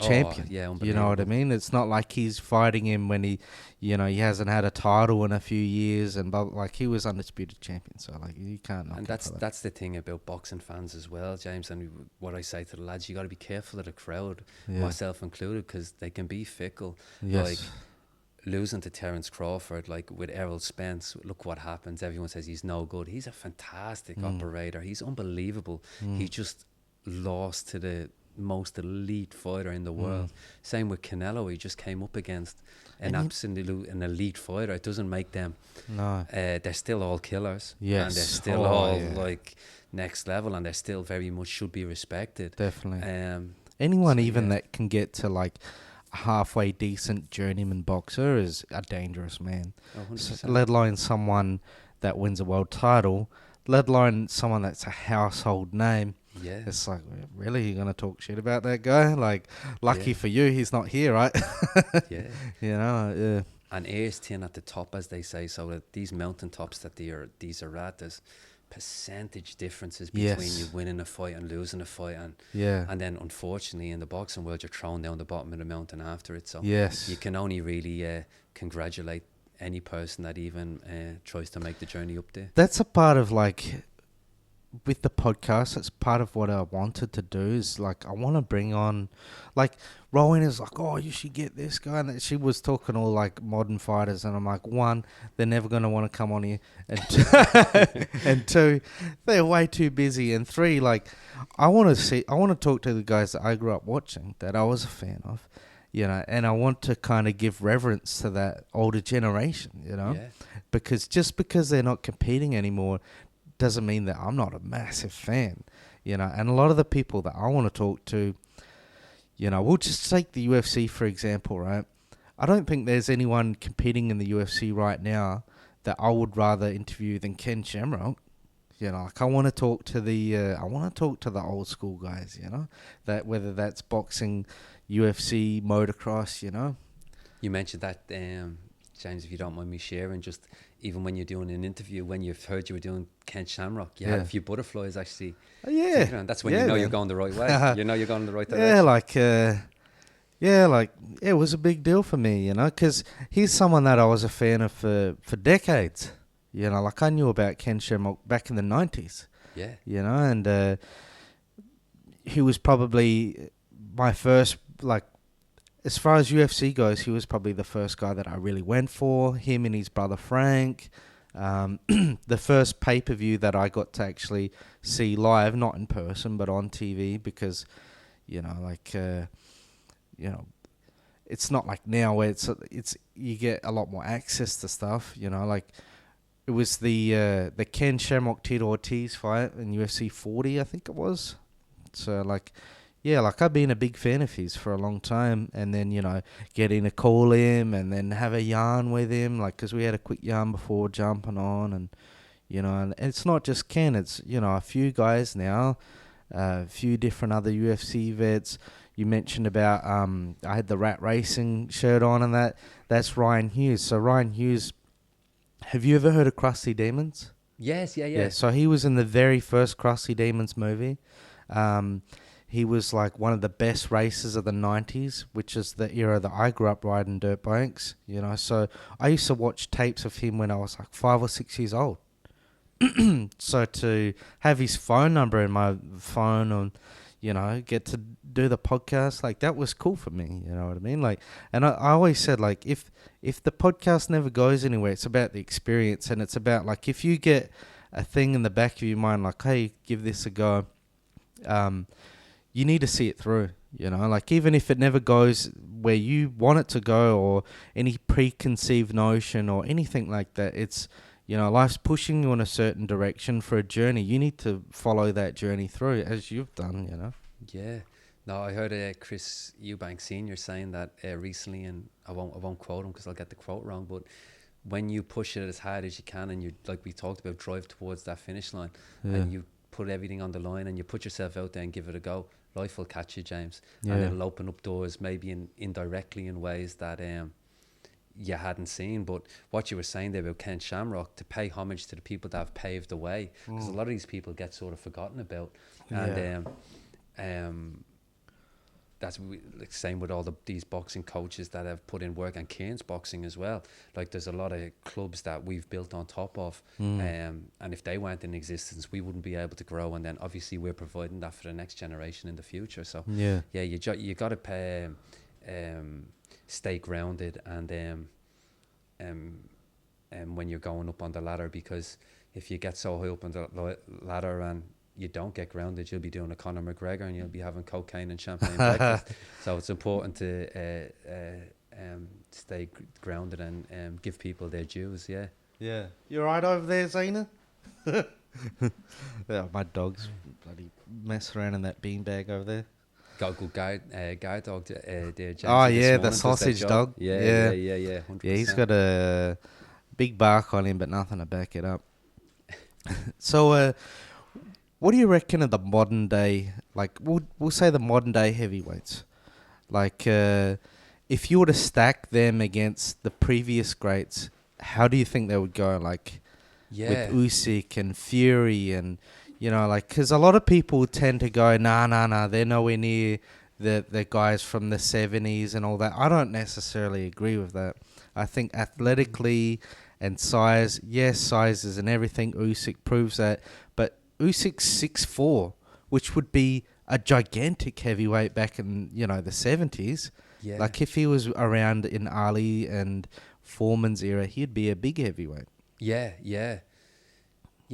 Speaker 2: champion.
Speaker 1: Yeah, unbelievable.
Speaker 2: You know what I mean? It's not like he's fighting him when he hasn't had a title in a few years, and like he was undisputed champion. So like you can't knock him.
Speaker 1: And that's the thing about boxing fans as well, James. And what I say to the lads, you got to be careful of the crowd, myself included, because they can be fickle.
Speaker 2: Yes.
Speaker 1: Like losing to Terence Crawford, like with Errol Spence, look what happens. Everyone says he's no good. He's a fantastic operator. He's unbelievable. He just lost to the most elite fighter in the world. Same with Canelo. He just came up against an elite fighter. It doesn't make them.
Speaker 2: No.
Speaker 1: They're still all killers.
Speaker 2: Yes.
Speaker 1: And they're still all like next level, and they still very much should be respected.
Speaker 2: Definitely. Anyone
Speaker 1: so,
Speaker 2: that can get to like halfway decent journeyman boxer is a dangerous man.
Speaker 1: 100%.
Speaker 2: Let alone someone that wins a world title, let alone someone that's a household name.
Speaker 1: Yeah.
Speaker 2: It's like, really, you're going to talk shit about that guy? Like, lucky for you, he's not here, right?
Speaker 1: Yeah.
Speaker 2: You know, yeah.
Speaker 1: And air's tin at the top, as they say, so that these mountaintops that these are at, there's percentage differences between you winning a fight and losing a fight, and then unfortunately in the boxing world you're thrown down the bottom of the mountain after it, so you can only really congratulate any person that even tries to make the journey up there.
Speaker 2: That's a part of like with the podcast, that's part of what I wanted to do, is like I want to bring on, like Rowan is like, oh, you should get this guy, and she was talking all like modern fighters, and I'm like, one, they're never going to want to come on here, and two, they're way too busy, and three, like I want to talk to the guys that I grew up watching, that I was a fan of, you know, and I want to kind of give reverence to that older generation, you know, because just because they're not competing anymore doesn't mean that I'm not a massive fan, you know. And a lot of the people that I want to talk to, you know, we'll just take the UFC for example, right? I don't think there's anyone competing in the UFC right now that I would rather interview than Ken Shamrock. You know, like I want to talk to the old school guys, you know, that whether that's boxing, UFC, motocross, you know. You
Speaker 1: mentioned that, James, if you don't mind me sharing, just even when you're doing an interview, when you've heard you were doing Ken Shamrock, you had a few butterflies actually. And that's when you know you're going the right way. You know you're going the right direction.
Speaker 2: It was a big deal for me, you know, because he's someone that I was a fan of for decades. You know, like I knew about Ken Shamrock back in the 90s.
Speaker 1: Yeah.
Speaker 2: You know, and he was probably my first, like, as far as UFC goes, he was probably the first guy that I really went for. Him and his brother Frank. The first pay-per-view that I got to actually see live, not in person, but on TV, because, you know, like, you know, it's not like now where it's you get a lot more access to stuff, you know, like it was the Ken Shamrock Tito Ortiz fight in UFC 40, I think it was. So, like, yeah, like I've been a big fan of his for a long time, and then getting to call him and then have a yarn with him, like because we had a quick yarn before jumping on, and and it's not just Ken, it's a few guys now, a few different other UFC vets. You mentioned about I had the Rat Racing shirt on, and that's Ryan Hughes. So Ryan Hughes, have you ever heard of Krusty Demons?
Speaker 1: Yes, yeah.
Speaker 2: Yeah, so he was in the very first Krusty Demons movie. He was like one of the best racers of the 90s, which is the era that I grew up riding dirt bikes, So I used to watch tapes of him when I was like 5 or 6 years old. So to have his phone number in my phone and, get to do the podcast, like that was cool for me, you know what I mean? Like, and I always said, like, if the podcast never goes anywhere, it's about the experience, and it's about, like, if you get a thing in the back of your mind, like, hey, give this a go, you need to see it through, like, even if it never goes where you want it to go, or any preconceived notion or anything like that, it's, life's pushing you in a certain direction for a journey. You need to follow that journey through, as you've done,
Speaker 1: Yeah. No, I heard Chris Eubank Sr. saying that recently, and I won't quote him because I'll get the quote wrong, but when you push it as hard as you can, and you, like we talked about, drive towards that finish line, and you put everything on the line, and you put yourself out there and give it a go, life will catch you, James.
Speaker 2: Yeah.
Speaker 1: And it'll open up doors, maybe indirectly in ways that you hadn't seen. But what you were saying there about Ken Shamrock, to pay homage to the people that have paved the way, because a lot of these people get sort of forgotten about. And that's like same with all these boxing coaches that have put in work, and Cairns boxing as well. Like, there's a lot of clubs that we've built on top of, and if they weren't in existence, we wouldn't be able to grow. And then obviously we're providing that for the next generation in the future. So you got to stay grounded, and when you're going up on the ladder, because if you get so high up on the ladder and you don't get grounded, you'll be doing a Conor McGregor and you'll be having cocaine and champagne breakfast. So it's important to stay grounded and give people their dues.
Speaker 2: Yeah. You right over there, Zena? Yeah, my dog's bloody mess around in that beanbag over there.
Speaker 1: Got a good guard dog there, James.
Speaker 2: Oh yeah, the sausage dog.
Speaker 1: Yeah. 100%.
Speaker 2: Yeah, he's got a big bark on him, but nothing to back it up. So, what do you reckon of the modern day? Like, we'll say the modern day heavyweights. Like, if you were to stack them against the previous greats, how do you think they would go? Like, with Usyk and Fury, and like, because a lot of people tend to go, nah, they're nowhere near the guys from the 70s and all that. I don't necessarily agree with that. I think athletically and size, yes, size isn't everything. Usyk proves that, but Usyk's 6'4", which would be a gigantic heavyweight back in the 70s.
Speaker 1: Yeah.
Speaker 2: Like, if he was around in Ali and Foreman's era, he'd be a big heavyweight.
Speaker 1: Yeah.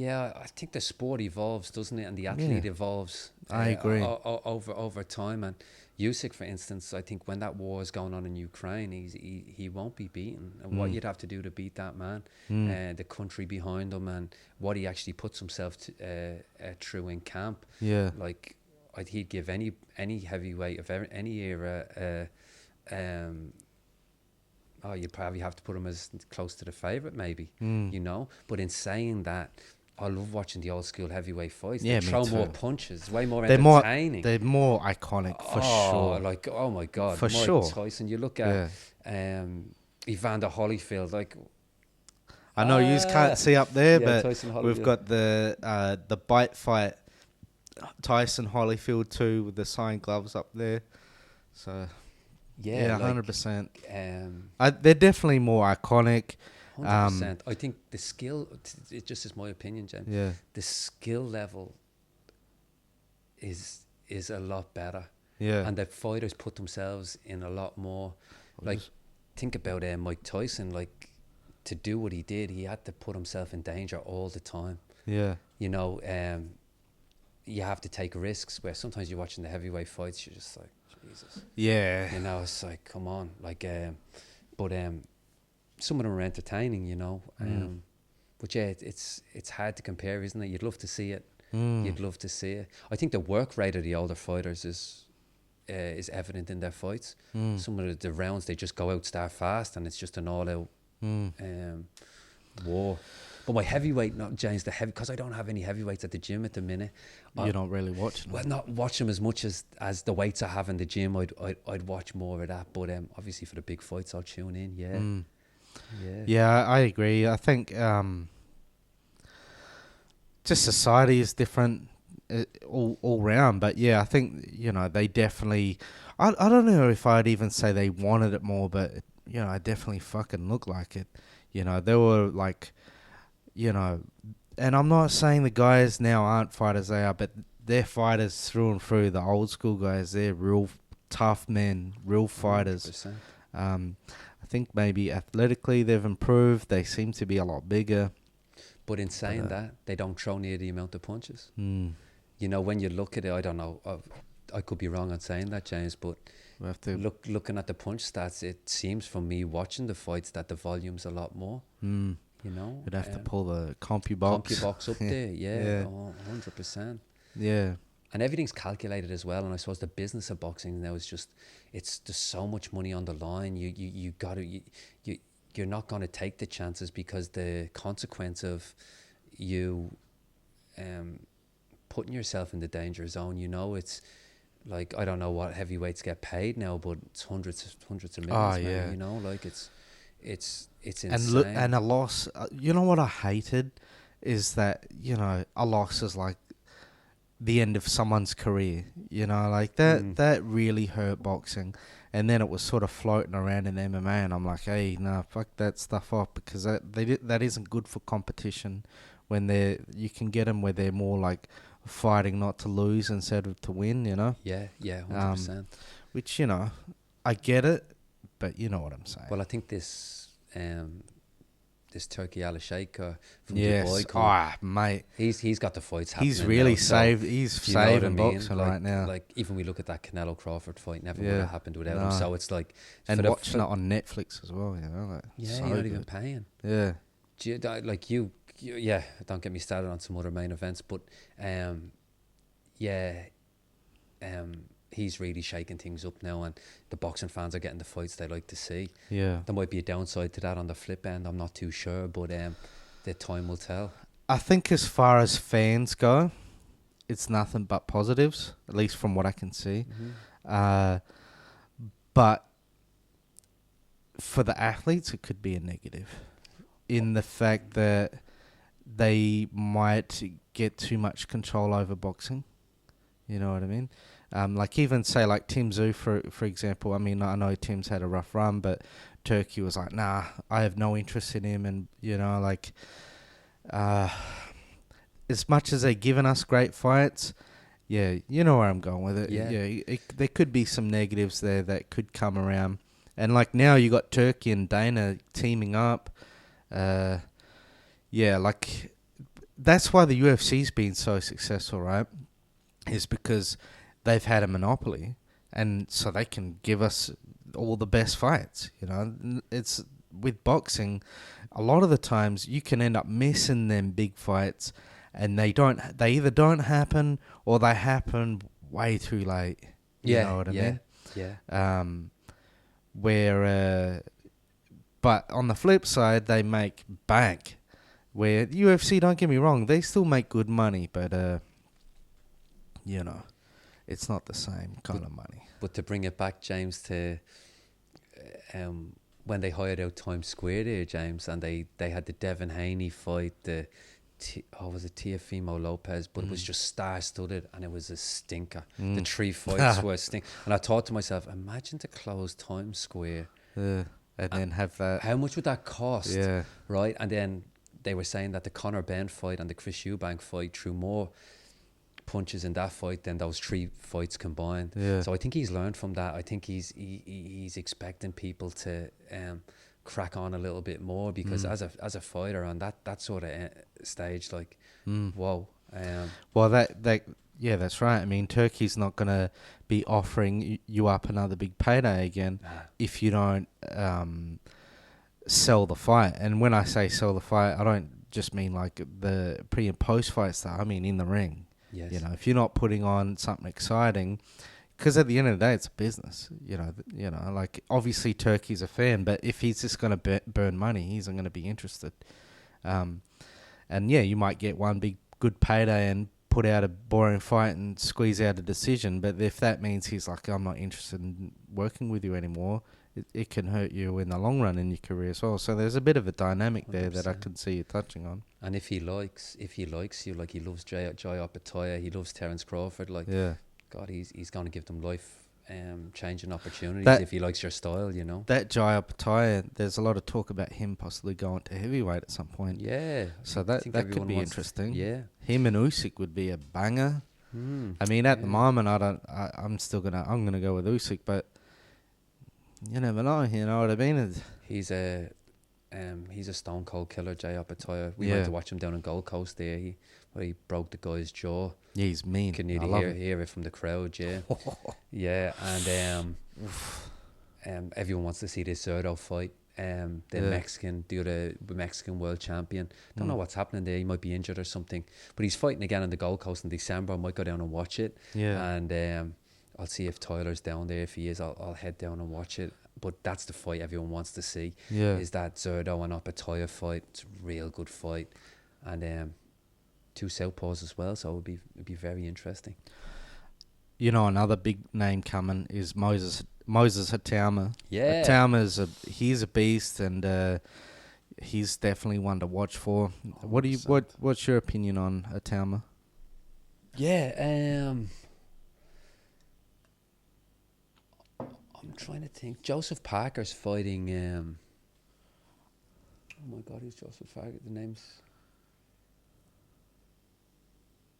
Speaker 1: I think the sport evolves, doesn't it? And the athlete evolves.
Speaker 2: I agree.
Speaker 1: Over time. And Usyk, for instance, I think when that war is going on in Ukraine, he won't be beaten. And what you'd have to do to beat that man, the country behind him, and what he actually puts himself through in camp.
Speaker 2: Yeah.
Speaker 1: Like, he'd give any heavyweight of any era. You'd probably have to put him as close to the favourite, maybe. But in saying that, I love watching the old school heavyweight fights.
Speaker 2: Yeah,
Speaker 1: they throw
Speaker 2: me too.
Speaker 1: more punches, way more entertaining.
Speaker 2: They're more iconic, for sure.
Speaker 1: Like, oh my God.
Speaker 2: For
Speaker 1: Mike
Speaker 2: sure.
Speaker 1: Tyson, you look at Evander Holyfield, like...
Speaker 2: I know you can't see up there, but we've got the bite fight, Tyson Holyfield too, with the signed gloves up there. So... Yeah, 100%. They're definitely more iconic.
Speaker 1: 100%. I think the skill, it just is my opinion, Jen.
Speaker 2: Yeah.
Speaker 1: The skill level is a lot better.
Speaker 2: Yeah.
Speaker 1: And the fighters put themselves in a lot more. Like, think about Mike Tyson. Like, to do what he did, he had to put himself in danger all the time.
Speaker 2: Yeah.
Speaker 1: You have to take risks, where sometimes you're watching the heavyweight fights, you're just like, Jesus.
Speaker 2: Yeah.
Speaker 1: It's like, come on. Like, but some of them are entertaining, but yeah, it's hard to compare, isn't it? You'd love to see it. You'd love to see it. I think the work rate of the older fighters is is evident in their fights. Some of the rounds they just go out, start fast, and it's just an all-out war. But my heavyweight, not James, because I don't have any heavyweights at the gym at the minute.
Speaker 2: You're not really watching them.
Speaker 1: Well, not watch them as much as the weights I have in the gym. I'd watch more of that. But obviously for the big fights, I'll tune in. Yeah,
Speaker 2: I agree. I think just society is different all round. But yeah, I think they definitely. I don't know if I'd even say they wanted it more, but I definitely fucking look like it. They were like. And I'm not saying the guys now aren't fighters, they are, but they're fighters through and through. The old school guys, they're real tough men, real fighters. I think maybe athletically they've improved. They seem to be a lot bigger.
Speaker 1: But in saying that, they don't throw near the amount of punches. When you look at it, I don't know. I could be wrong on saying that, James, but
Speaker 2: we have to
Speaker 1: looking at the punch stats, it seems from me watching the fights that the volume's a lot more.
Speaker 2: You'd have to pull the CompuBox
Speaker 1: up there, yeah. 100%.
Speaker 2: Yeah.
Speaker 1: And everything's calculated as well. And I suppose the business of boxing now is there's so much money on the line. You're not going to take the chances because the consequence of you putting yourself in the danger zone, it's like, I don't know what heavyweights get paid now, but it's hundreds of millions.
Speaker 2: Oh, yeah.
Speaker 1: Like it's insane.
Speaker 2: And a loss, what I hated is that, a loss is like the end of someone's career, like that really hurt boxing. And then it was sort of floating around in MMA, and I'm like, hey, no, fuck that stuff off, because that isn't good for competition when you can get them where they're more like fighting not to lose instead of to win,
Speaker 1: Yeah, 100%.
Speaker 2: Which, I get it, but you know what I'm saying.
Speaker 1: Well, I think this Turki Alalshikh from
Speaker 2: Dubai.
Speaker 1: Dubai,
Speaker 2: mate,
Speaker 1: he's got the fights happening.
Speaker 2: He's really
Speaker 1: now,
Speaker 2: saved. He's saving boxing
Speaker 1: like,
Speaker 2: right now.
Speaker 1: Like even we look at that Canelo Crawford fight, never would have happened without him. So it's like,
Speaker 2: and watching it on Netflix as well.
Speaker 1: You're not even paying.
Speaker 2: Yeah,
Speaker 1: yeah. Don't get me started on some other main events, but he's really shaking things up now, and the boxing fans are getting the fights they like to see.
Speaker 2: Yeah,
Speaker 1: there might be a downside to that on the flip end. I'm not too sure, but the time will tell.
Speaker 2: I think as far as fans go, it's nothing but positives, at least from what I can see. But for the athletes, it could be a negative in the fact that they might get too much control over boxing. You know what I mean? Like even say like Tim Tszyu, for example. I mean, I know Tim's had a rough run, but Turki was like, nah, I have no interest in him. And, as much as they're giving us great fights, yeah, you know where I'm going with it. Yeah, there could be some negatives there that could come around. And like now you got Turki and Dana teaming up. Like that's why the UFC's been so successful, right? Is because they've had a monopoly, and so they can give us all the best fights. It's with boxing, a lot of the times you can end up missing them big fights, and they either don't happen or they happen way too late. You know what I mean? Yeah. But on the flip side, they make bank. Where the UFC, don't get me wrong, they still make good money, but it's not the same kind of money.
Speaker 1: But to bring it back, James, to when they hired out Times Square there, James, and they had the Devin Haney fight, was it Teofimo Lopez, but it was just star-studded, and it was a stinker. The 3 fights were a stink. And I thought to myself, imagine to close Times Square.
Speaker 2: And then have that.
Speaker 1: How much would that cost?
Speaker 2: Yeah.
Speaker 1: Right? And then they were saying that the Conor Benn fight and the Chris Eubank fight threw more punches in that fight than those 3 fights combined.
Speaker 2: Yeah.
Speaker 1: So I think he's learned from that. I think he's expecting people to crack on a little bit more, because as a fighter on that sort of stage, like whoa.
Speaker 2: Well, that's right. I mean, Turkey's not gonna be offering you up another big payday again if you don't sell the fight. And when I say sell the fight, I don't just mean like the pre and post fight stuff. I mean in the ring.
Speaker 1: Yes.
Speaker 2: If you're not putting on something exciting, Because at the end of the day, it's a business. Like obviously Turki's a fan, but if he's just going to burn money, he's not going to be interested. And yeah, you might get one big good payday and put out a boring fight and squeeze out a decision. But if that means he's like, I'm not interested in working with you anymore, it can hurt you in the long run in your career as well. So there's a bit of a dynamic 100%. There that I can see you touching on.
Speaker 1: And if he likes you, like he loves Joy Opetaia, he loves Terence Crawford, like God, he's going to give them life changing opportunities if he likes your style, you know.
Speaker 2: That Jai Opetaia, there's a lot of talk about him possibly going to heavyweight at some point.
Speaker 1: Yeah.
Speaker 2: So that could be interesting.
Speaker 1: Yeah.
Speaker 2: Him and Usyk would be a banger. I mean, at the moment, I'm gonna go with Usyk, but you never know. You know what I mean?
Speaker 1: He's a stone cold killer, Jai Opetaia. We went to watch him down in Gold Coast there. He broke the guy's jaw.
Speaker 2: Yeah, he's mean.
Speaker 1: Can you hear it from the crowd? Yeah. Yeah, and everyone wants to see this Zerdo fight. The other Mexican world champion. Don't know what's happening there. He might be injured or something. But he's fighting again on the Gold Coast in December. I might go down and watch it. Yeah. And I'll see if Tyler's down there. If he is, I'll head down and watch it. But that's the fight everyone wants to see. Yeah. Is that Zerdo and Opetaia fight. It's a real good fight. And two southpaws as well, so it'd be very interesting.
Speaker 2: You know, another big name coming is Moses Hatauma.
Speaker 1: Yeah,
Speaker 2: Hatauma's he's a beast, and he's definitely one to watch for. 100%. What's your opinion on Hatauma?
Speaker 1: Yeah, I'm trying to think. Joseph Parker's fighting. Oh my God, who's Joseph Parker? The name's.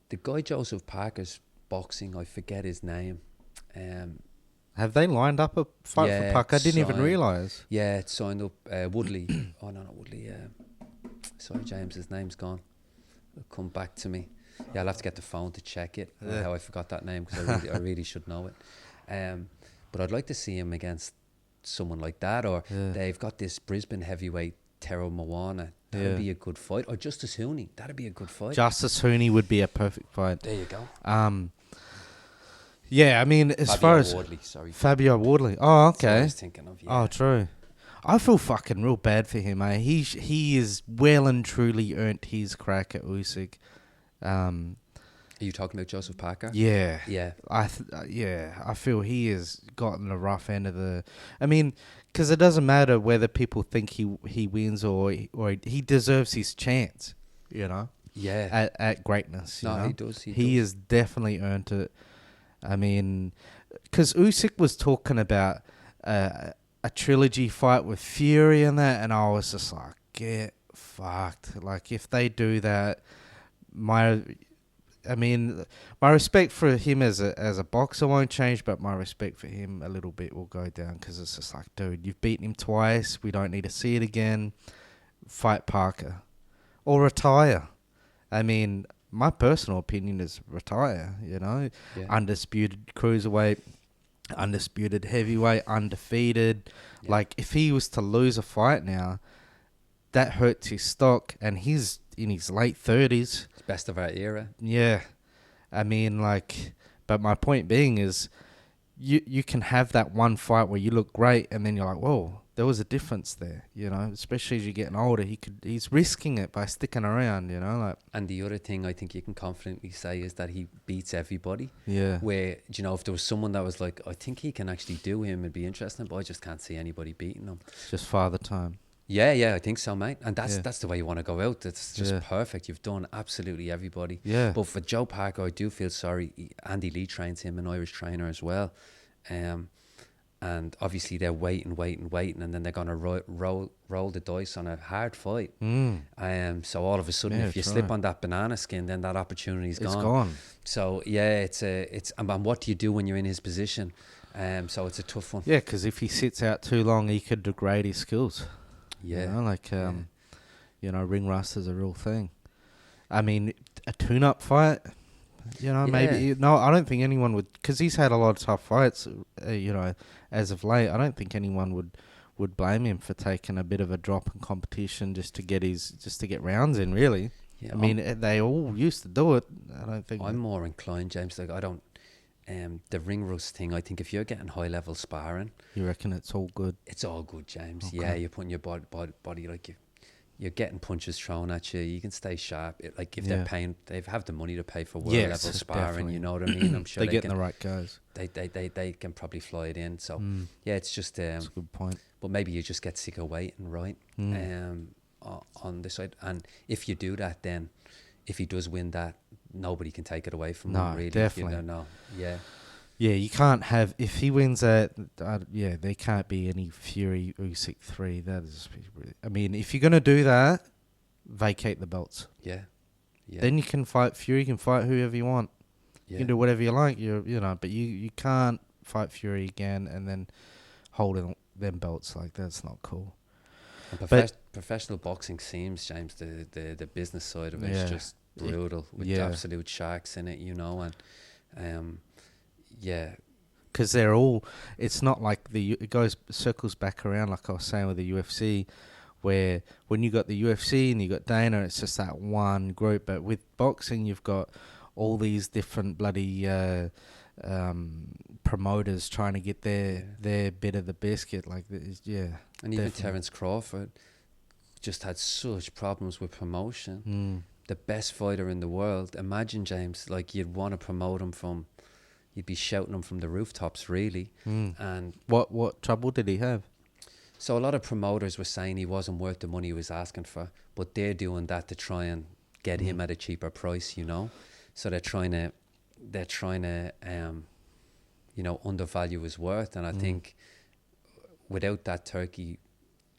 Speaker 1: The guy Joseph Parker's boxing, I forget his name.
Speaker 2: Have they lined up a fight for Parker? I didn't even realise.
Speaker 1: Yeah, it's signed up. Woodley. Oh, no, not Woodley. Sorry, James, his name's gone. It'll come back to me. Yeah, I'll have to get the phone to check it. How I forgot that name, because I really should know it. But I'd like to see him against someone like that. Or they've got this Brisbane heavyweight, Tero Moana. That'd be a good fight. Or Justice Hooney. That'd be a good fight.
Speaker 2: Justice Hooney would be a perfect fight.
Speaker 1: There you go.
Speaker 2: Yeah, I mean, as far as Fabio Wardley. Oh, okay.
Speaker 1: That's what I was thinking of. Yeah.
Speaker 2: Oh, true. I feel fucking real bad for him, eh? He is well and truly earned his crack at Usyk.
Speaker 1: Are you talking about Joseph Parker?
Speaker 2: Yeah.
Speaker 1: Yeah.
Speaker 2: I feel he has gotten the rough end of the. I mean, because it doesn't matter whether people think he wins or he deserves his chance, you know.
Speaker 1: Yeah.
Speaker 2: At greatness. You know?
Speaker 1: He does.
Speaker 2: He has definitely earned it. I mean, because Usyk was talking about a trilogy fight with Fury and that, and I was just like, get fucked. Like, if they do that, my respect for him as a boxer won't change, but my respect for him a little bit will go down, because it's just like, dude, you've beaten him twice. We don't need to see it again. Fight Parker. Or retire. I mean, my personal opinion is retire, you know. Yeah. Undisputed cruiserweight, undisputed heavyweight, undefeated. Yeah. Like, if he was to lose a fight now, that hurts his stock, and he's in his late 30s.
Speaker 1: It's best of our era.
Speaker 2: Yeah. I mean, like, but my point being is you can have that one fight where you look great, and then you're like, whoa, there was a difference there, you know, especially as you're getting older. He's risking it by sticking around, you know. Like.
Speaker 1: And the other thing I think you can confidently say is that he beats everybody.
Speaker 2: Yeah.
Speaker 1: Where, you know, if there was someone that was like, I think he can actually do him, it'd be interesting, but I just can't see anybody beating him.
Speaker 2: Just father time.
Speaker 1: Yeah, I think so, mate. And that's the way you want to go out. It's just perfect. You've done absolutely everybody.
Speaker 2: Yeah.
Speaker 1: But for Joe Parker, I do feel sorry. Andy Lee trains him, an Irish trainer as well. And obviously they're waiting, and then they're going to roll the dice on a hard fight. So all of a sudden, if you slip on that banana skin, then that opportunity's gone.
Speaker 2: It's gone.
Speaker 1: So yeah, and what do you do when you're in his position? So it's a tough one.
Speaker 2: Yeah, because if he sits out too long, he could degrade his skills.
Speaker 1: Yeah.
Speaker 2: You know, like, you know, ring rust is a real thing. I mean, a tune-up fight, you know, maybe. No, I don't think anyone would, because he's had a lot of tough fights, you know, as of late. I don't think anyone would blame him for taking a bit of a drop in competition just to get rounds in, really. Yeah, I mean, they all used to do it. I don't think.
Speaker 1: I'm more inclined, James, like, I don't. the ring rust thing, I think if you're getting high level sparring,
Speaker 2: You reckon it's all good?
Speaker 1: it's all good, James.
Speaker 2: Okay.
Speaker 1: Yeah, you're putting your body like you're getting punches thrown at you. You can stay sharp. Like if they're paying, they have the money to pay for world level sparring.
Speaker 2: Definitely.
Speaker 1: You know what I mean? I'm sure
Speaker 2: They're getting the right guys.
Speaker 1: They can probably fly it in. So yeah, it's just
Speaker 2: That's a good point.
Speaker 1: but maybe you just get sick of waiting, right? On this side, and if you do that, then if he does win that, nobody can take it away from him. Really,
Speaker 2: definitely.
Speaker 1: You know, yeah.
Speaker 2: Yeah, you can't have, if he wins that, there can't be any Fury Usyk 3. That is, I mean, if you're going to do that, vacate the belts.
Speaker 1: Yeah.
Speaker 2: Then you can fight, Fury can fight whoever you want. You can do whatever you like, but you can't fight Fury again and then hold them belts. Like, that's not cool.
Speaker 1: And professional boxing seems, James, the business side of it is just brutal with absolute sharks in it, and yeah,
Speaker 2: because they're all. It's not like it circles back around like I was saying with the UFC, where when you got the UFC and you got Dana, it's just that one group. But with boxing, you've got all these different bloody promoters trying to get their bit of the biscuit. Like,
Speaker 1: and even Terence Crawford just had such problems with promotion. The best fighter in the world. Imagine, James, like you'd want to promote him you'd be shouting him from the rooftops, really. And
Speaker 2: what trouble did he have?
Speaker 1: So a lot of promoters were saying he wasn't worth the money he was asking for, but they're doing that to try and get him at a cheaper price, So they're trying to undervalue his worth. And I think without that Turkey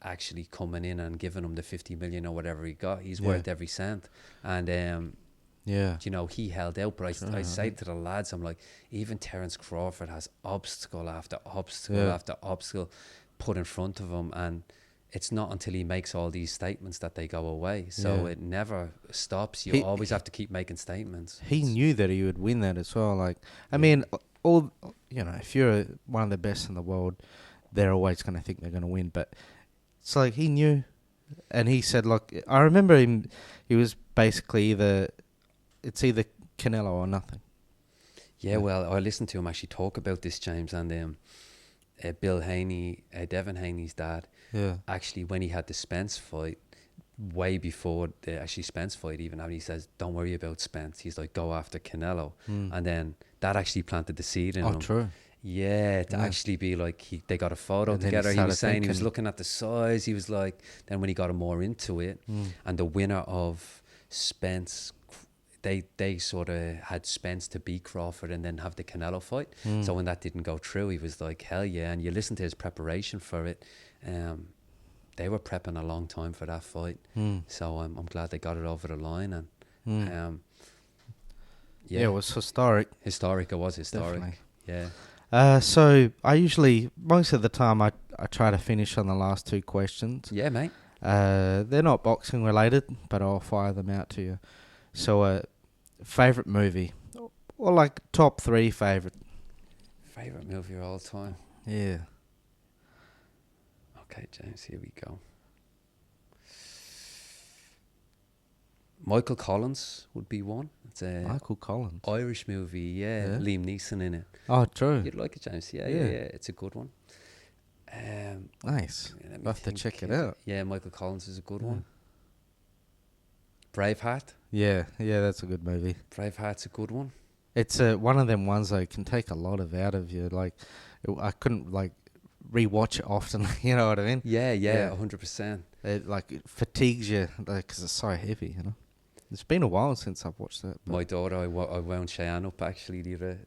Speaker 1: actually coming in and giving him the 50 million or whatever he got, he's worth every cent. And he held out. But I say to the lads, I'm like, even Terence Crawford has obstacle after obstacle after obstacle put in front of him, and it's not until he makes all these statements that they go away. So it never stops. You always have to keep making statements.
Speaker 2: He knew that he would win that as well. Like, I mean, if you're one of the best in the world, they're always going to think they're going to win. But it's like he knew, and he said, like, I remember him. He was basically it's either Canelo or nothing.
Speaker 1: Yeah, well, I listened to him actually talk about this, James, and Bill Haney, Devin Haney's dad, actually, when he had the Spence fight, way before the Spence fight even, and he says, don't worry about Spence. He's like, go after Canelo. And then that actually planted the seed in him.
Speaker 2: Oh, true.
Speaker 1: Yeah, to actually be like, they got a photo together. He was saying he was looking at the size. He was like, then when he got more into it, and the winner of Spence, they sort of had Spence to beat Crawford and then have the Canelo fight. So when that didn't go through, he was like, hell yeah. And you listen to his preparation for it. They were prepping a long time for that fight. So I'm glad they got it over the line. And
Speaker 2: it was historic.
Speaker 1: It was historic.
Speaker 2: Definitely.
Speaker 1: Yeah.
Speaker 2: So I usually, most of the time, I try to finish on the last two questions.
Speaker 1: Yeah, mate.
Speaker 2: They're not boxing related, but I'll fire them out to you. So, favourite movie? Or like top 3 favourite?
Speaker 1: Favourite movie of all time?
Speaker 2: Yeah.
Speaker 1: Okay, James, here we go. Michael Collins would be one. It's a
Speaker 2: Michael Collins.
Speaker 1: Irish movie, yeah. Liam Neeson in it.
Speaker 2: Oh, true.
Speaker 1: You'd like it, James? Yeah. It's a good one.
Speaker 2: Nice. I'll have to check it out.
Speaker 1: Yeah, Michael Collins is a good one. Braveheart.
Speaker 2: Yeah, that's a good movie.
Speaker 1: Braveheart's a good one.
Speaker 2: It's one of them ones that can take a lot out of you. Like, I couldn't like rewatch it often. You know what I mean?
Speaker 1: Yeah, 100%.
Speaker 2: It fatigues you because it's so heavy. It's been a while since I've watched that.
Speaker 1: My daughter, I wound Cheyenne up actually the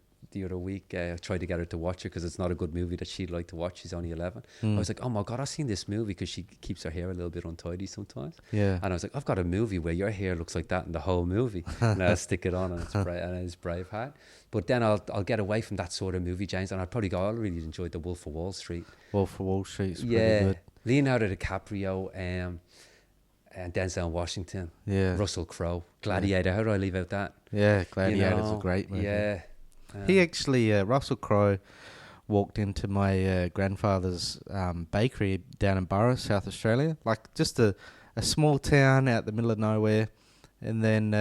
Speaker 1: other week. I tried to get her to watch it because it's not a good movie that she'd like to watch. She's only 11. I was like, oh my God, I've seen this movie, because she keeps her hair a little bit untidy sometimes.
Speaker 2: Yeah.
Speaker 1: And I was like, I've got a movie where your hair looks like that in the whole movie. And I'll stick it on, and it's Braveheart. But then I'll get away from that sort of movie, James, and I'd probably go, I really enjoyed The Wolf of Wall Street.
Speaker 2: Wolf of Wall Street's pretty good.
Speaker 1: Leonardo DiCaprio, and Denzel Washington.
Speaker 2: Yeah.
Speaker 1: Russell Crowe. Gladiator. How do I leave out that?
Speaker 2: Yeah, Gladiator's a great movie.
Speaker 1: Yeah.
Speaker 2: He actually, Russell Crowe, walked into my grandfather's bakery down in Burra, South Australia. Like, just a small town out the middle of nowhere. And then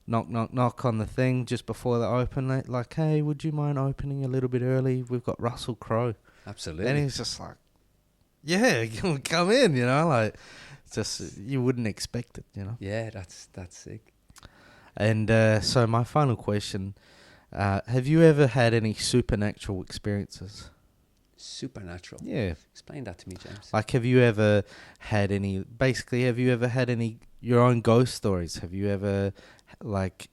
Speaker 2: knock on the thing just before they open. Like, hey, would you mind opening a little bit early? We've got Russell Crowe.
Speaker 1: Absolutely.
Speaker 2: And he's just like, yeah, come in, you know, like, just, you wouldn't expect it, you know.
Speaker 1: Yeah, that's sick.
Speaker 2: And so my final question, have you ever had any supernatural experiences?
Speaker 1: Supernatural?
Speaker 2: Yeah.
Speaker 1: Explain that to me, James.
Speaker 2: Like, have you ever had any your own ghost stories? Have you ever, like,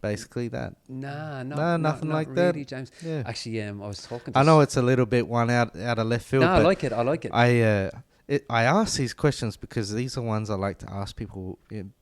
Speaker 2: basically that?
Speaker 1: Nah,
Speaker 2: nothing
Speaker 1: not
Speaker 2: like
Speaker 1: really,
Speaker 2: that.
Speaker 1: James.
Speaker 2: Yeah.
Speaker 1: Actually, I was talking to...
Speaker 2: I know it's a little bit one out of left field.
Speaker 1: No,
Speaker 2: but
Speaker 1: I like it.
Speaker 2: I ask these questions because these are ones I like to ask people in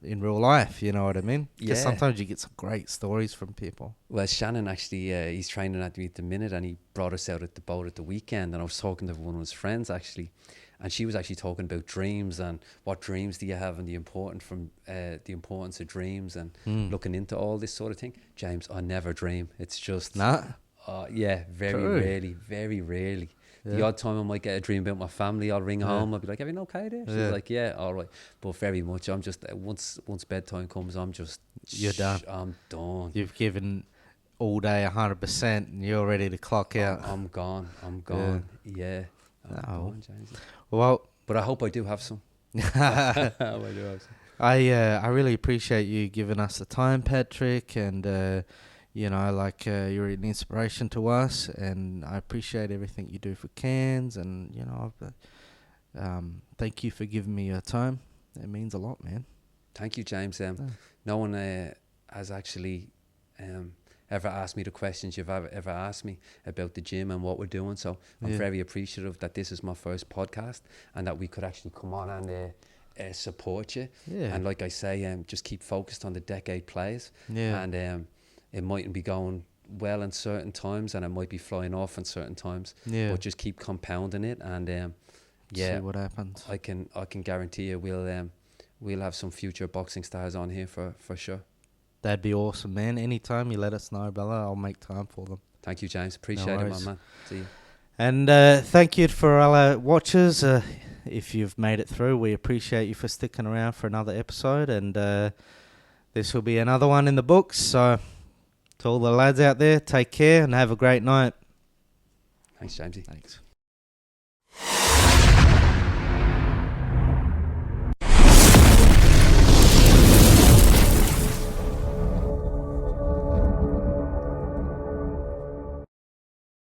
Speaker 2: real life. You know what I mean? Because sometimes you get some great stories from people.
Speaker 1: Well, Shannon actually, he's training at me at the minute, and he brought us out at the boat at the weekend, and I was talking to one of his friends actually, and she was actually talking about dreams and what dreams do you have and the importance of dreams and looking into all this sort of thing. James, I never dream. It's just very rarely. Yeah. The odd time I might get a dream about my family, I'll ring home, I'll be like, everything okay there? She's like, yeah, all right. But very much, I'm just, once bedtime comes, I'm just...
Speaker 2: You're done.
Speaker 1: I'm done.
Speaker 2: You've given all day 100% and you're ready to clock out.
Speaker 1: I'm gone. Yeah. I'm gone, James.
Speaker 2: Well...
Speaker 1: But I hope I do have some.
Speaker 2: I really appreciate you giving us the time, Patrick, and... you know, like, you're an inspiration to us, and I appreciate everything you do for Cairns, and, you know, thank you for giving me your time. It means a lot, man.
Speaker 1: Thank you, James. No one has actually ever asked me the questions you've ever asked me about the gym and what we're doing, so I'm very appreciative that this is my first podcast, and that we could actually come on and support you. Yeah. And like I say, just keep focused on the decade plays. Yeah. And... it mightn't be going well in certain times, and it might be flying off in certain times. Yeah. But just keep compounding it, and see
Speaker 2: what happens.
Speaker 1: I can guarantee you we'll have some future boxing stars on here for sure.
Speaker 2: That'd be awesome, man. Anytime you let us know, brother, I'll make time for them.
Speaker 1: Thank you, James. Appreciate it, my man. See you.
Speaker 2: And thank you for all our watchers. If you've made it through, we appreciate you for sticking around for another episode, and this will be another one in the books. So. To all the lads out there, take care and have a great night.
Speaker 1: Thanks, Jamesy.
Speaker 2: Thanks.